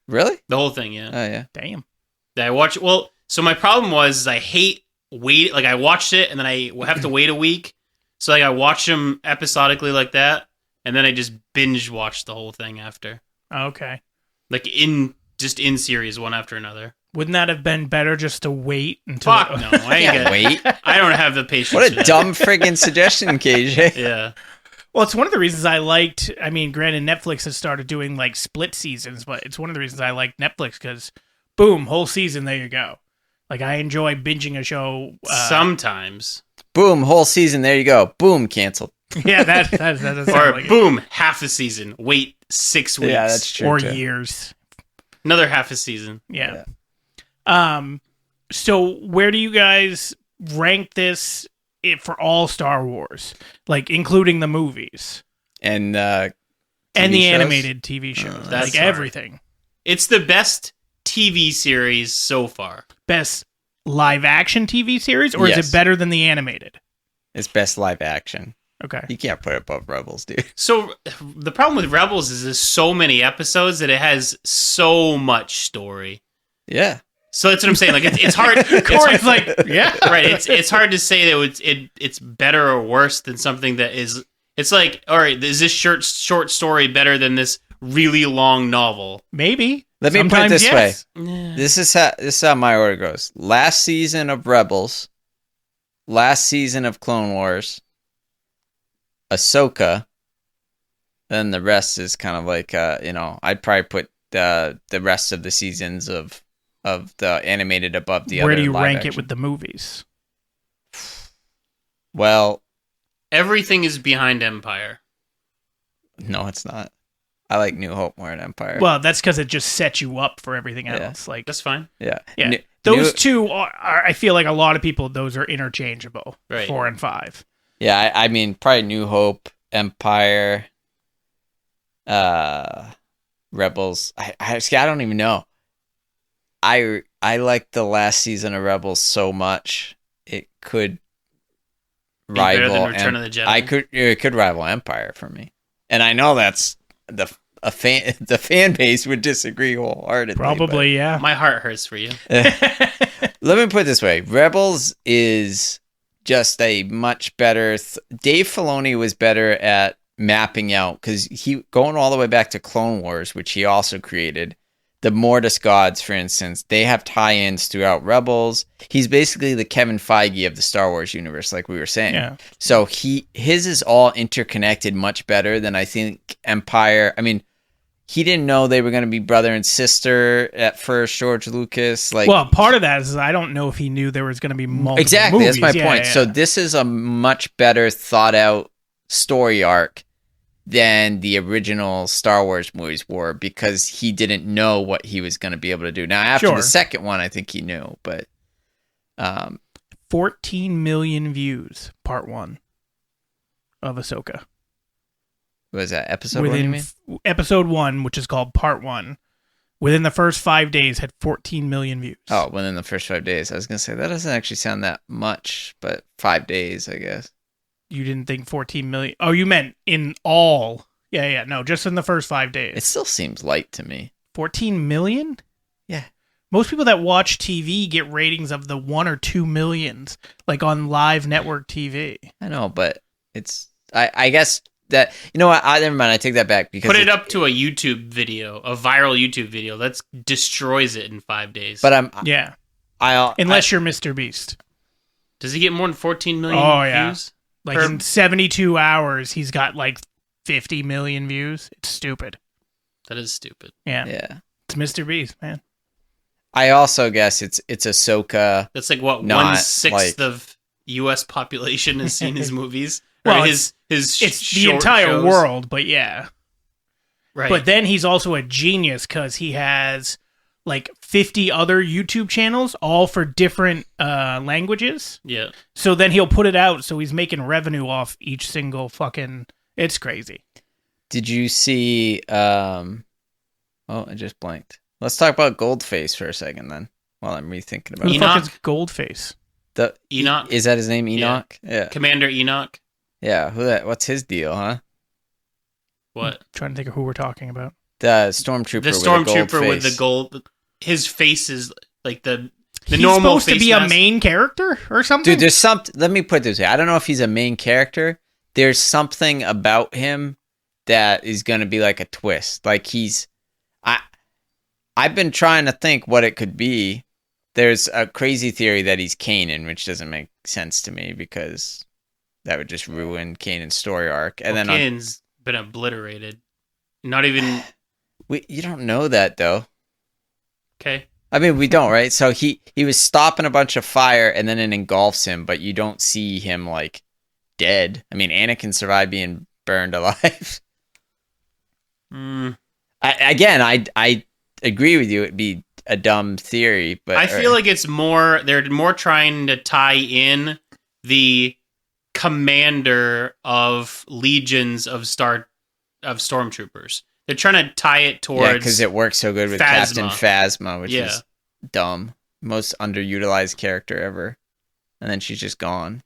Really? The whole thing, yeah. Oh yeah. Damn. I watched. Well, so my problem was I hate wait. Like, I watched it and then I have to wait a week. So like I watched them episodically like that, and then I just binge watched the whole thing after. Okay. Like in series, one after another. Wouldn't that have been better just to wait until? Fuck no, I ain't gonna wait. I don't have the patience. What for a that. dumb friggin' suggestion, KJ. Yeah. Well, it's one of the reasons I liked. I mean, granted, Netflix has started doing like split seasons, but it's one of the reasons I like Netflix because, boom, whole season, there you go. Like I enjoy binging a show. Sometimes. Boom, whole season. There you go. Boom, canceled. Yeah, that doesn't Or sound like boom, half a season. Wait 6 weeks. Yeah, that's it. true. Or too. years. Another half a season. Yeah. So where do you guys rank this for all Star Wars, like including the movies And and TV the shows? animated TV shows, That's like hard. everything? It's the best TV series so far. Best live action TV series, or is Yes. it better than the animated? it's best live action. Okay. You can't put it above Rebels, dude. So the problem with Rebels is there's so many episodes that it has so much story. Yeah. So that's what I'm saying. Like it's hard. Corey's like, yeah, Right. It's hard to say that it's better or worse than something that is. It's like, all right, is this short story better than this really long novel? maybe. Let me put it Sometimes this yes. Yeah. This is how my order goes. Last season of Rebels, last season of Clone Wars, Ahsoka, then the rest is kind of like I'd probably put the rest of the seasons of the animated above the other. Where do you live rank action. it with the movies? Well, Everything is behind Empire. no, it's not. I like New Hope more than Empire. Well, that's because it just sets you up for everything Yeah. else. Like, That's fine. yeah. yeah, New- those New- two are. I feel like a lot of people those are interchangeable. Right. 4 and 5. Yeah, I mean, probably New Hope, Empire, Rebels. I don't even know. I like the last season of Rebels so much it could Be better rival. than Return of the Jedi? It could rival Empire for me, and I know that's the fan base would disagree wholeheartedly. Probably, yeah. My heart hurts for you. Let me put it this way: Rebels is just a much better. Dave Filoni was better at mapping out because he going all the way back to Clone Wars, which he also created. The Mortis gods, for instance, they have tie-ins throughout Rebels. He's basically the Kevin Feige of the Star Wars universe, like we were saying. Yeah. So his is all interconnected much better than I think Empire. I mean, he didn't know they were going to be brother and sister at first, George Lucas. Like, Well, part of that is I don't know if he knew there was going to be multiple exactly, movies. that's my Yeah, point. yeah. So this is a much better thought out story arc than the original Star Wars movies were because he didn't know what he was going to be able to do. Now, after Sure. the second one, I think he knew, but 14 million views, part 1 of Ahsoka. what was that episode one, you mean? Episode 1, which is called part 1, within the first 5 days had 14 million views. Oh, within the first 5 days. I was going to say, that doesn't actually sound that much, but 5 days, I guess. You didn't think 14 million? Oh, you meant in all. Yeah, no, just in the first 5 days. It still seems light to me. 14 million? Yeah. Most people that watch TV get ratings of the 1 or 2 millions, like on live network TV. I know, but it's... I guess that... You know what? Never mind. I take that back because... Put it up to a YouTube video, a viral YouTube video. That destroys it in 5 days. But Yeah. I Unless you're Mr. Beast. Does he get more than 14 million views? Like in 72 hours, he's got like 50 million views. It's stupid. That is stupid. Yeah. Yeah. It's Mr. Beast, man. I also guess it's Ahsoka. That's like what Not 1/6 like- of U.S. population has seen his movies. Well, Or it's the short entire shows. world, but yeah. Right. But then he's also a genius because he has like 50 other YouTube channels, all for different languages. yeah. So then he'll put it out, so he's making revenue off each single fucking... It's crazy. Did you see... Oh, I just blanked. Let's talk about Goldface for a second then, while I'm rethinking Who about the it. fuck Enoch? is Goldface? Enoch? Is that his name, Enoch? Yeah. Commander Enoch? Yeah. What's his deal, huh? What? Trying to think of who we're talking about. The stormtrooper. The with a gold stormtrooper with the face. gold... His face is like the He's normal supposed to face be a mask. main character or something? Dude, there's something. Let me put it this way. I don't know if he's a main character. There's something about him that is going to be like a twist. Like I've been trying to think what it could be. There's a crazy theory that he's Kanan, which doesn't make sense to me because that would just ruin Kanan's story arc. And Well, then Kanan's been obliterated. Not even you don't know that though. okay. I mean, we don't, right? So he was stopping a bunch of fire, and then it engulfs him, but you don't see him like dead. I mean, Anakin survived being burned alive. Mm. I agree with you. It'd be a dumb theory, but I feel like it's more they're more trying to tie in the commander of legions of stormtroopers. They're trying to tie it towards because it works so good with Phasma. Captain Phasma, which is dumb, most underutilized character ever, and then she's just gone.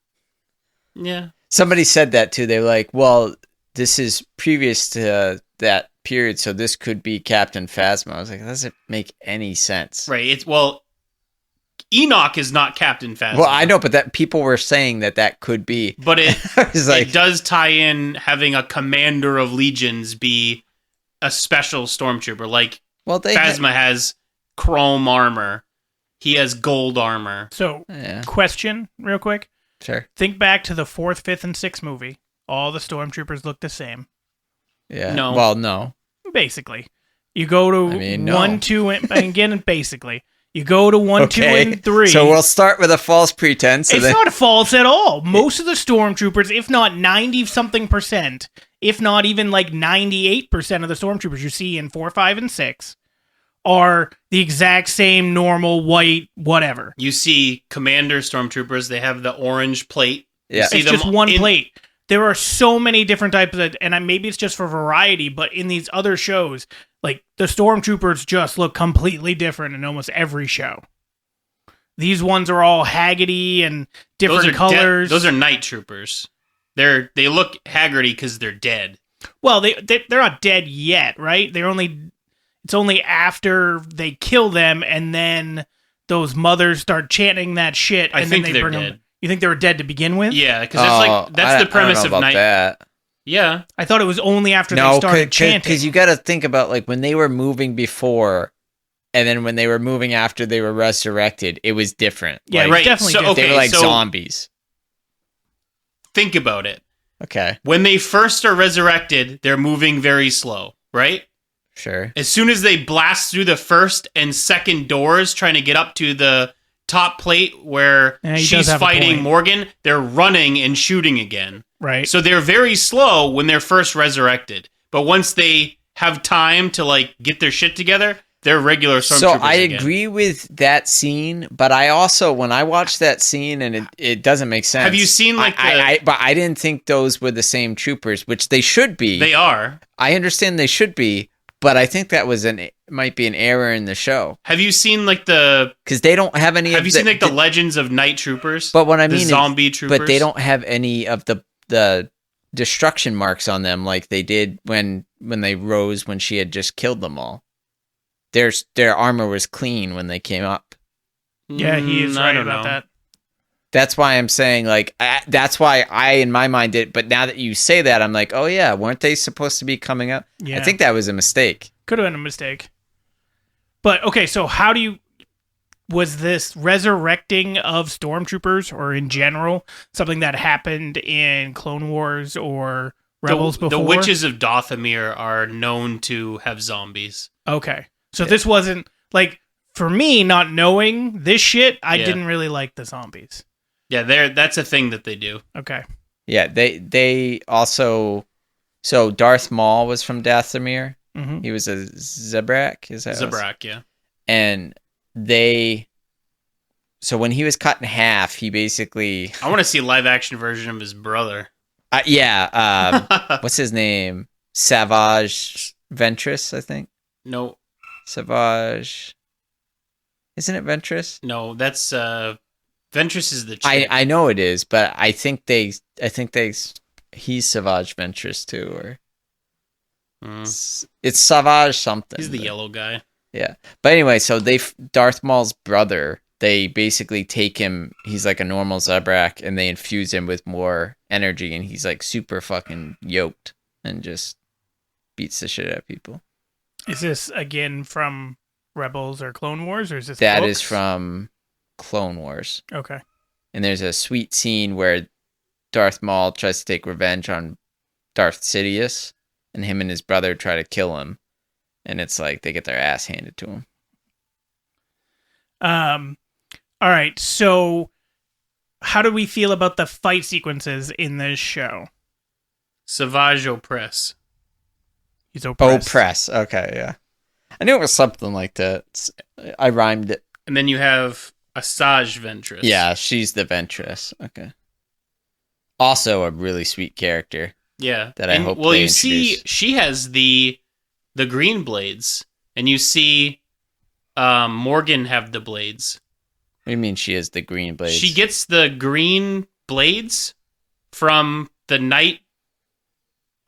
Yeah. Somebody said that too. They're like, "Well, this is previous to that period, so this could be Captain Phasma." I was like, that doesn't make any sense. Right. Enoch is not Captain Phasma. Well, I know, but that people were saying that could be. But it like, it does tie in having a commander of legions be a special stormtrooper. Like Phasma has chrome armor. He has gold armor. So, question real quick. Sure. Think back to the 4th, 5th, and 6th movie. All the stormtroopers look the same. Yeah. No. Well, no. Basically. You go to 1, 2, and again, basically. You go to 1, 2, and 3. So we'll start with a false pretense. It's not false at all. Most of the stormtroopers, if not 90-something%, if not even like 98% of the stormtroopers you see in 4, 5, and 6 are the exact same normal white whatever. You see commander stormtroopers, they have the orange plate. Yeah. It's just one plate. There are so many different types of, and maybe it's just for variety, but in these other shows, like the stormtroopers just look completely different in almost every show. These ones are all Haggerty and different colors. Those are night troopers. They look Haggerty because they're dead. Well, they're not dead yet, right? It's only after they kill them, and then those mothers start chanting that shit, and then they bring them. You think they were dead to begin with? Yeah, because that's the premise of night. That. Yeah, I thought it was only after they started chanting. Because you got to think about like when they were moving before, and then when they were moving after they were resurrected, it was different. Yeah, like, right. Definitely different. They were like zombies. Think about it. Okay. When they first are resurrected, they're moving very slow, right? Sure. As soon as they blast through the first and second doors, trying to get up to the top plate where she's fighting Morgan, they're running and shooting again. Right. So they're very slow when they're first resurrected. But once they have time to like get their shit together, they're regular stormtroopers. So I agree with that scene, but I also, when I watched that scene, and it doesn't make sense. Have you seen like but I didn't think those were the same troopers, which they should be. They are. I understand they should be, but I think that was might be an error in the show. Have you seen like because they don't have any. Have you seen like the Legends of Night Troopers? But what I mean, zombie troopers. But they don't have any of the destruction marks on them like they did when they rose when she had just killed them all. Their armor was clean when they came up. Yeah, he is right about that. That's why I'm saying, like, that's why I, in my mind, did. But now that you say that, I'm like, oh, yeah, weren't they supposed to be coming up? Yeah. I think that was a mistake. Could have been a mistake. But, okay, so was this resurrecting of stormtroopers, or in general, something that happened in Clone Wars or Rebels before? The Witches of Dothamir are known to have zombies. Okay. So this wasn't, like, for me, not knowing this shit, I didn't really like the zombies. Yeah, that's a thing that they do. Okay. Yeah, they also... So Darth Maul was from Dathomir. Mm-hmm. He was a Zabrak, is that Zabrak, yeah. And so when he was cut in half, he basically... I want to see a live-action version of his brother. What's his name? Savage Ventress, I think? No. Savage... Isn't it Ventress? No, that's... Ventress is the chick. I know it is, but I think he's Savage Ventress too, or... It's Savage something. He's the yellow guy. Yeah. But anyway, so Darth Maul's brother, they basically take him, he's like a normal Zabrak, and they infuse him with more energy, and he's like super fucking yoked and just beats the shit out of people. Is this again from Rebels or Clone Wars, or is this That is from Clone Wars. Okay. And there's a sweet scene where Darth Maul tries to take revenge on Darth Sidious, and him and his brother try to kill him, and it's like they get their ass handed to him. All right, so how do we feel about the fight sequences in this show? Savage Opress. He's oppressed. Oppress. Okay, yeah. I knew it was something like that. I rhymed it. And then you have Asajj Ventress. Yeah, she's the Ventress. Okay. Also a really sweet character. Yeah. That I hope well, they you see, introduce. she has the green blades, and you see Morgan have the blades. What do you mean she has the green blades? She gets the green blades from the night.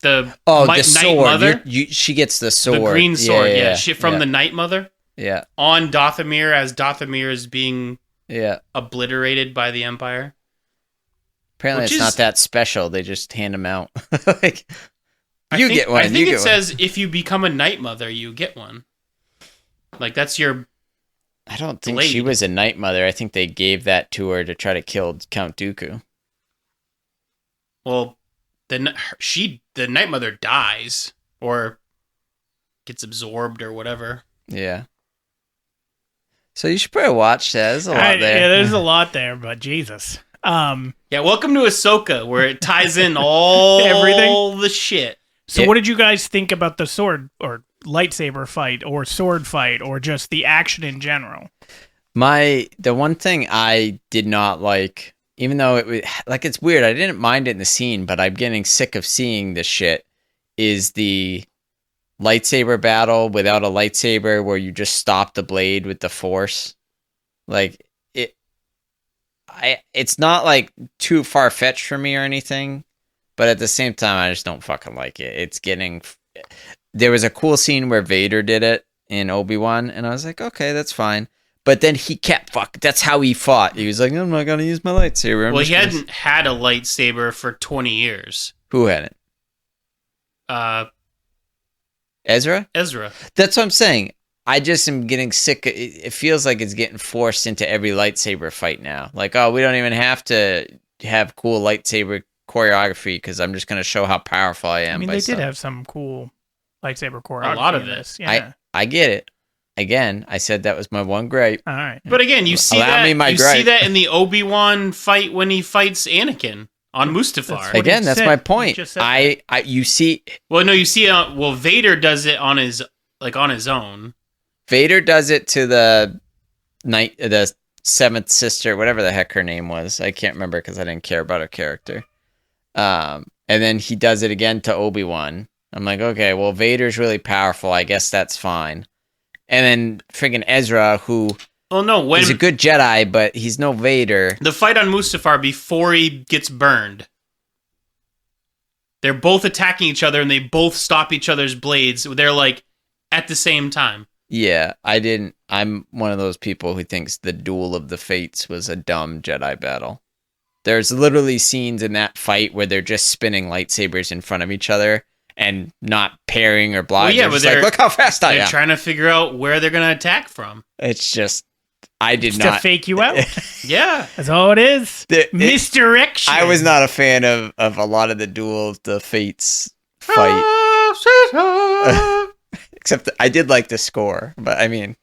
The Night sword. Mother. She gets the sword. The green sword. Yeah. She from yeah. the Night Mother. Yeah. On Dathomir, as Dathomir is being obliterated by the Empire. Apparently, Which it's is- not that special. They just hand them out. Like, I get one. I think you it get says if you become a Night Mother, you get one. Like that's your. I don't think blade. she was a Night Mother. I think they gave that to her to try to kill Count Dooku. Well, the Night Mother dies or gets absorbed or whatever. Yeah. So you should probably watch that. There's a lot there. Yeah, there's a lot there, but Jesus. Yeah, welcome to Ahsoka, where it ties in all Everything? the shit. So what did you guys think about the sword or lightsaber fight or sword fight or just the action in general? The one thing I did not like, even though it was like, it's weird, I didn't mind it in the scene, but I'm getting sick of seeing this shit, is the lightsaber battle without a lightsaber where you just stop the blade with the force. Like it's not like too far fetched for me or anything, but at the same time, I just don't fucking like it. It's getting. There was a cool scene where Vader did it in Obi-Wan, and I was like, okay, that's fine. But then he kept that's how he fought. He was like, I'm not gonna use my lightsaber. Well, he hadn't had a lightsaber for 20 years. Who hadn't? Ezra? Ezra. That's what I'm saying. I just am getting sick. It feels like it's getting forced into every lightsaber fight now. Like, oh, we don't even have to have cool lightsaber choreography because I'm just going to show how powerful I am. I mean, they did have some cool lightsaber choreography. A lot of in it. this. Yeah. I get it. Again, I said that was my one gripe. All right. But again, you see Allow me my gripe. see that in the Obi-Wan fight when he fights Anakin on Mustafar. what Again, he that's said. my He point. just said You see, Well, no, you see, Vader does it on his own. Vader does it to the seventh sister, whatever the heck her name was. I can't remember because I didn't care about her character. And then he does it again to Obi-Wan. I'm like, okay, well, Vader's really powerful. I guess that's fine. And then friggin' Ezra, who he's a good Jedi, but he's no Vader. The fight on Mustafar before he gets burned. They're both attacking each other and they both stop each other's blades. They're like at the same time. Yeah, I'm one of those people who thinks the Duel of the Fates was a dumb Jedi battle. There's literally scenes in that fight where they're just spinning lightsabers in front of each other and not pairing or blocking. Well, yeah, they're but just like, look how fast I They're am. trying to figure out where they're going to attack from. It's just, I did Just not. to fake you out. Yeah. That's all it is. Misdirection. I was not a fan of a lot of the Duel of the Fates fight. Except I did like the score, but I mean,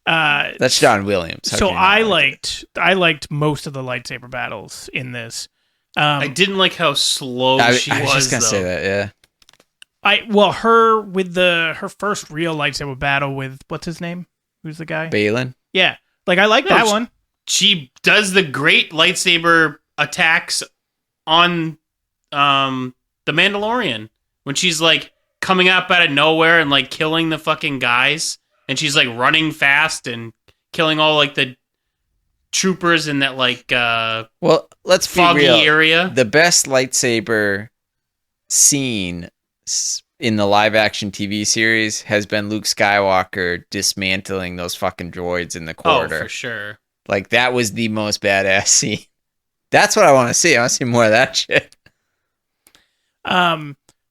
that's John Williams. How So can you not I like liked most of the lightsaber battles in this. I didn't like how slow it? she I was just gonna though. say that, yeah. Her with her first real lightsaber battle with what's his name? Who's the guy? Balin. Yeah, like I like that one. She does the great lightsaber attacks on the Mandalorian when she's like coming up out of nowhere and like killing the fucking guys, and she's like running fast and killing all like the troopers in that like Well, let's be foggy real. area. The best lightsaber scene in the live action TV series has been Luke Skywalker dismantling those fucking droids in the corridor. Oh, for sure. Like, that was the most badass scene. That's what I want to see. I want to see more of that shit.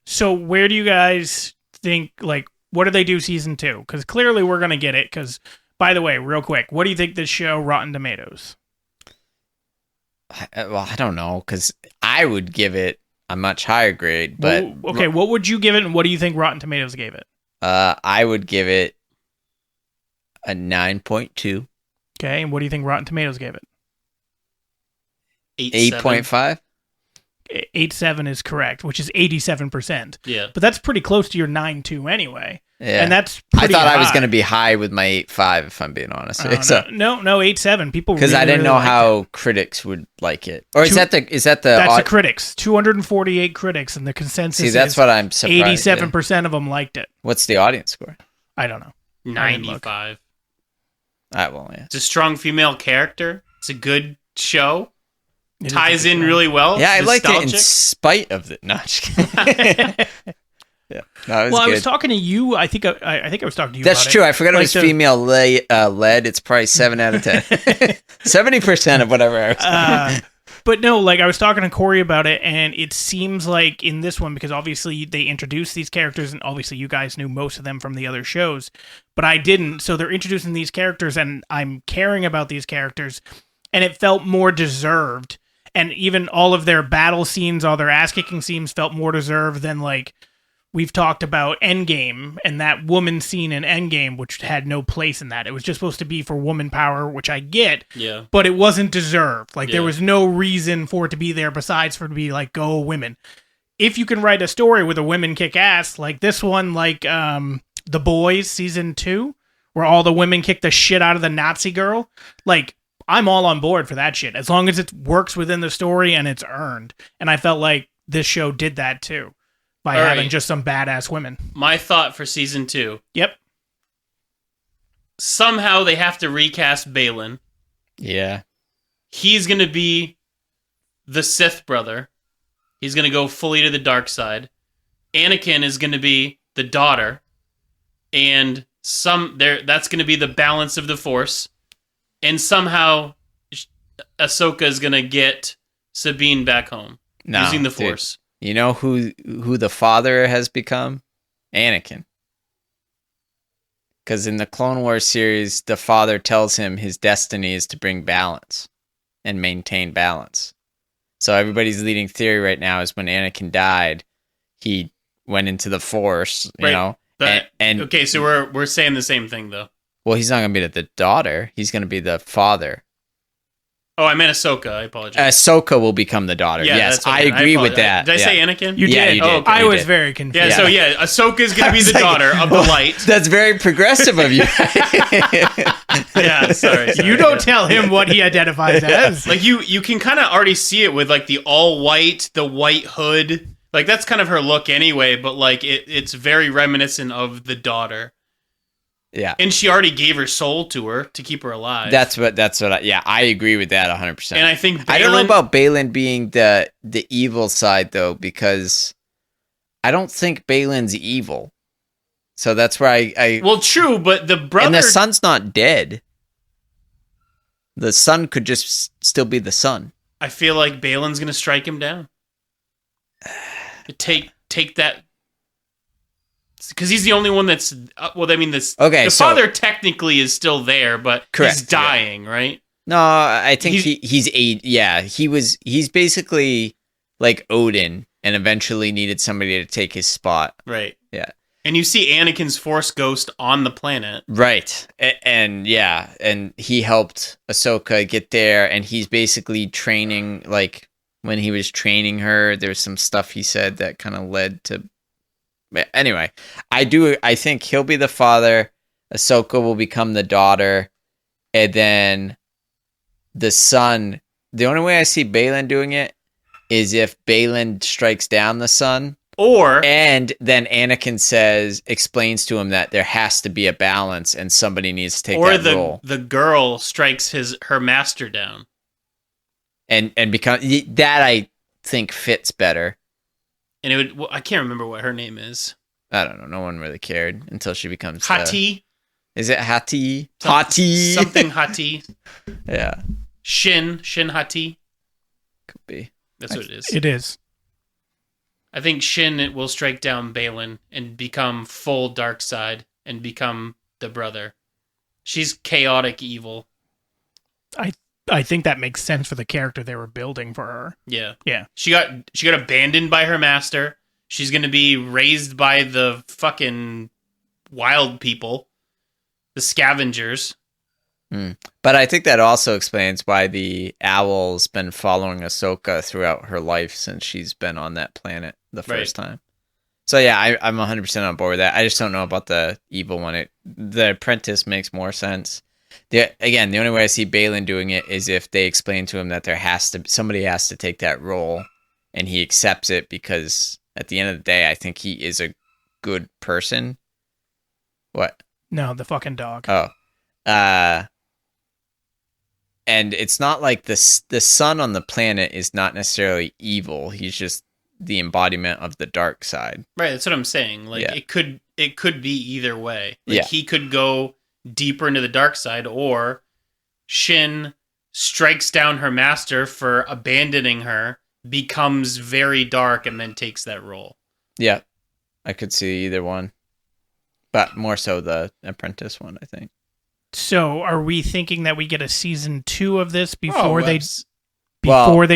So where do you guys think, like, what do they do season 2? Because clearly we're gonna get it. Because, by the way, real quick, what do you think this show Rotten Tomatoes? I don't know, because I would give it a much higher grade, but okay, what would you give it, and what do you think Rotten Tomatoes gave it? I would give it a 9.2. Okay, and what do you think Rotten Tomatoes gave it? 8.5. 8.7 is correct, which is 87%. Yeah. But that's pretty close to your 9.2 anyway. Yeah. And that's I pretty thought I was high. going to be high with my 8.5, if I'm being honest. So, No, 8.7. People because really, I didn't really know liked how it. critics would like it. Or is that the That's the critics. 248 critics, and the consensus See, that's is what I'm surprised. 87% of them liked it. What's the audience score? I don't know. 95. Well, yeah. It's a strong female character. It's a good show. It is Ties a good in show. really well. Yeah, I liked it in Nostalgic. spite of the. No, I'm just kidding. Yeah, no, it was Well, I good. was talking to you. I think I was talking to you. That's about true. It. I forgot it Like was female led. It's probably 7 out of 10. 70% of whatever I was. But no, like I was talking to Corey about it, and it seems like in this one, because obviously they introduced these characters, and obviously you guys knew most of them from the other shows, but I didn't. So they're introducing these characters, and I'm caring about these characters, and it felt more deserved. And even all of their battle scenes, all their ass-kicking scenes felt more deserved than, like, we've talked about Endgame and that woman scene in Endgame, which had no place in that. It was just supposed to be for woman power, which I get, Yeah. but it wasn't deserved. Like, there Yeah. was no reason for it to be there besides for it to be, like, go women. If you can write a story with a women kick ass, like this one, like The Boys Season 2, where all the women kick the shit out of the Nazi girl, like, I'm all on board for that shit, as long as it works within the story and it's earned. And I felt like this show did that too, by All having right. just some badass women. My thought for season 2. Yep. Somehow they have to recast Balin. Yeah. He's going to be the Sith brother. He's going to go fully to the dark side. Anakin is going to be the daughter. And that's going to be the balance of the Force. And somehow Ahsoka is going to get Sabine back home No, using the dude. Force. You know who the father has become? Anakin. Because in the Clone Wars series, the father tells him his destiny is to bring balance and maintain balance. So everybody's leading theory right now is when Anakin died, he went into the Force, you Right. know. And Okay, so we're saying the same thing though. well, he's not going to be the daughter. He's going to be the father. Oh, I meant Ahsoka. I apologize. Ahsoka will become the daughter. Yeah, Yes, that's what I meant. agree with apologize. that. Did I say Yeah. Anakin? You Yeah, did. you did. Oh, okay. I You was did. very confused. Yeah, so yeah, Ahsoka's going to be the like, daughter of the light. That's very progressive of you. Yeah, sorry. You don't tell him what he identifies as. Like you can kind of already see it with like the all white, the white hood. Like that's kind of her look anyway, but like it's very reminiscent of the daughter. Yeah. And she already gave her soul to her to keep her alive. That's what I agree with that 100%. and I think I don't know Balin- about Balin being the evil side though, because I don't think Balin's evil. So that's where I Well, true, but the brother and the son's not dead. The son could just still be the son. I feel like Balin's going to strike him down. Take that, because he's the only one that's. Well, I mean, this. Okay, the so- father technically is still there, but Correct, he's dying, right? No, I think He's- he's basically like Odin and eventually needed somebody to take his spot. Right. Yeah. And you see Anakin's Force ghost on the planet. Right. And he helped Ahsoka get there, and he's basically training, like, when he was training her, there's some stuff he said that kind of led to... Anyway, I think he'll be the father, Ahsoka will become the daughter, and then the son... The only way I see Balin doing it is if Balin strikes down the son, Or and then Anakin explains to him that there has to be a balance and somebody needs to take that role. the girl strikes her master down. And become that, I think, fits better. And it would. Well, I can't remember what her name is. I don't know. No one really cared until she becomes Hati. Is it Hati? Hati. Something Hati. Yeah, Shin Hati. could be. That's what it is. It is. I think Shin will strike down Balin and become full dark side and become the brother. She's chaotic evil. I think that makes sense for the character they were building for her. Yeah. Yeah. She got abandoned by her master. She's going to be raised by the fucking wild people, the scavengers. But I think that also explains why the owl's been following Ahsoka throughout her life since she's been on that planet the first time. So yeah, I'm 100% on board with that. I just don't know about the evil one. The apprentice makes more sense. The only way I see Balin doing it is if they explain to him that somebody has to take that role, and he accepts it because at the end of the day, I think he is a good person. What? No, the fucking dog. Oh. And it's not like the sun on the planet is not necessarily evil. He's just the embodiment of the dark side. Right, that's what I'm saying. Like it could be either way. Like he could go deeper into the dark side, or Shin strikes down her master for abandoning her, becomes very dark, and then takes that role. Yeah, I could see either one. But more so the apprentice one, I think. So, are we thinking that we get a season 2 of this before they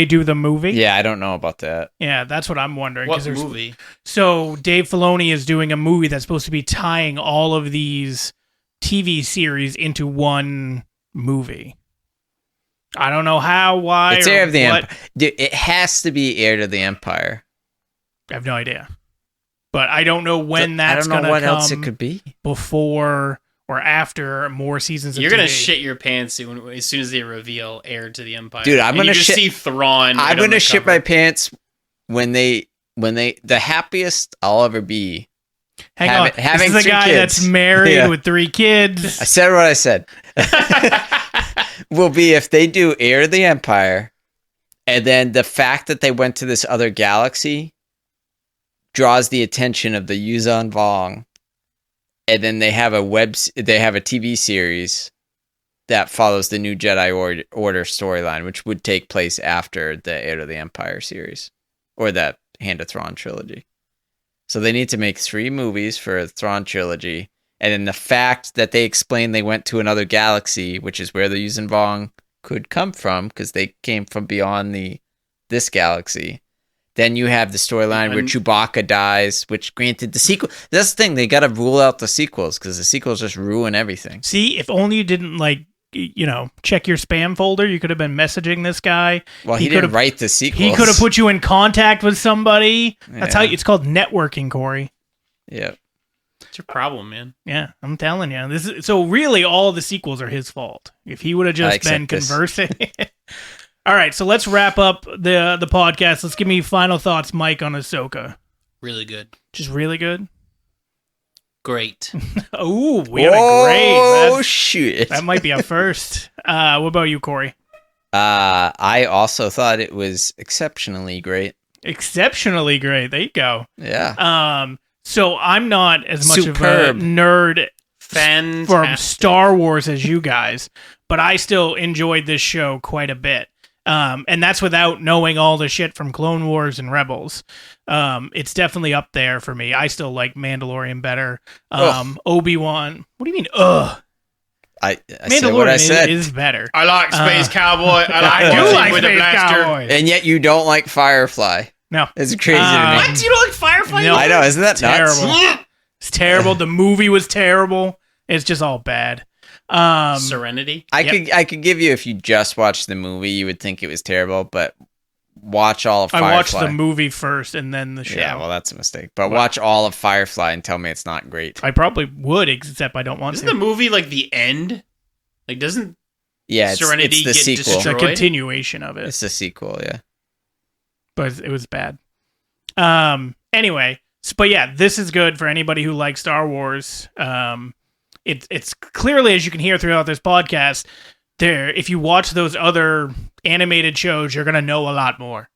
do the movie? Yeah, I don't know about that. Yeah, that's what I'm wondering. What movie? So, Dave Filoni is doing a movie that's supposed to be tying all of these TV series into one movie. I don't know how, why, it's Heir of the Empire. Dude, it has to be Heir to the Empire. I have no idea. But I don't know when that's going to come. I don't know what else it could be. Before or after more seasons of You're going to TV. shit your pants as soon as they reveal Heir to the Empire. Dude, I'm going to see Thrawn. I'm going to shit my pants when the happiest I'll ever be. Having this is the guy kids. That's married with 3 kids. I said what I said. Will be if they do Heir to the Empire, and then the fact that they went to this other galaxy draws the attention of the Yuuzhan Vong. And then they have a TV series that follows the new Jedi Order storyline, which would take place after the Heir to the Empire series or the Hand of Thrawn trilogy. So they need to make 3 movies for a Thrawn trilogy. And then the fact that they explain they went to another galaxy, which is where the Yuuzhan Vong could come from, because they came from beyond this galaxy. Then you have the storyline where Chewbacca dies, which granted the sequel. That's the thing. They got to rule out the sequels because the sequels just ruin everything. See, if only you didn't check your spam folder, you could have been messaging this guy. Well, he didn't write the sequels. He could have put you in contact with somebody. That's how it's called networking, Corey. Yeah. It's your problem, man. Yeah, I'm telling you. So really all the sequels are his fault. If he would have just been conversing. All right, so let's wrap up the podcast. Let's give me final thoughts, Mike, on Ahsoka. Really good. Just really good? Great. Oh, we had a great. Oh, shit. That might be a first. What about you, Corey? I also thought it was exceptionally great. Exceptionally great. There you go. Yeah. So I'm not as much of a nerd from Star Wars as you guys, but I still enjoyed this show quite a bit. And that's without knowing all the shit from Clone Wars and Rebels. It's definitely up there for me. I still like Mandalorian better. Obi-Wan. What do you mean, ugh? I said what I said. Is better. I like Space Cowboy. I do like Space Cowboy. And yet you don't like Firefly. No. It's crazy to me. What? You don't like Firefly? No, I know. Isn't that nuts? Terrible. It's terrible. The movie was terrible. It's just all bad. Serenity. I could give you, if you just watched the movie, you would think it was terrible, but watch all of Firefly. I watched the movie first and then the show. Yeah, well, that's a mistake. But watch all of Firefly and tell me it's not great. I probably would, except I don't want Isn't to. the movie like the end? Like, doesn't Serenity it's the get sequel. destroyed? It's a continuation of it. It's the sequel, yeah. But it was bad. Anyway, but yeah, this is good for anybody who likes Star Wars. It's clearly, as you can hear throughout this podcast, if you watch those other animated shows, you're gonna know a lot more.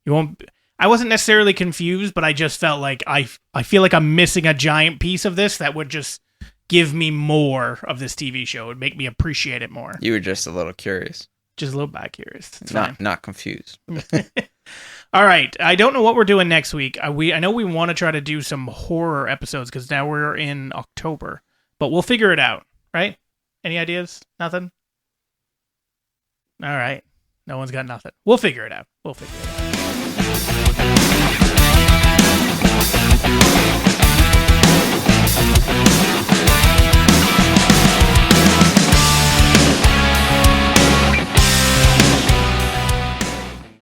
You won't. I wasn't necessarily confused, but I just felt like I feel like I'm missing a giant piece of this that would just give me more of this TV show. It would make me appreciate it more. You were just a little curious. Just a little bit curious. It's not confused. All right. I don't know what we're doing next week. I know we want to try to do some horror episodes because now we're in October, but we'll figure it out, right? Any ideas? Nothing? All right. No one's got nothing. We'll figure it out.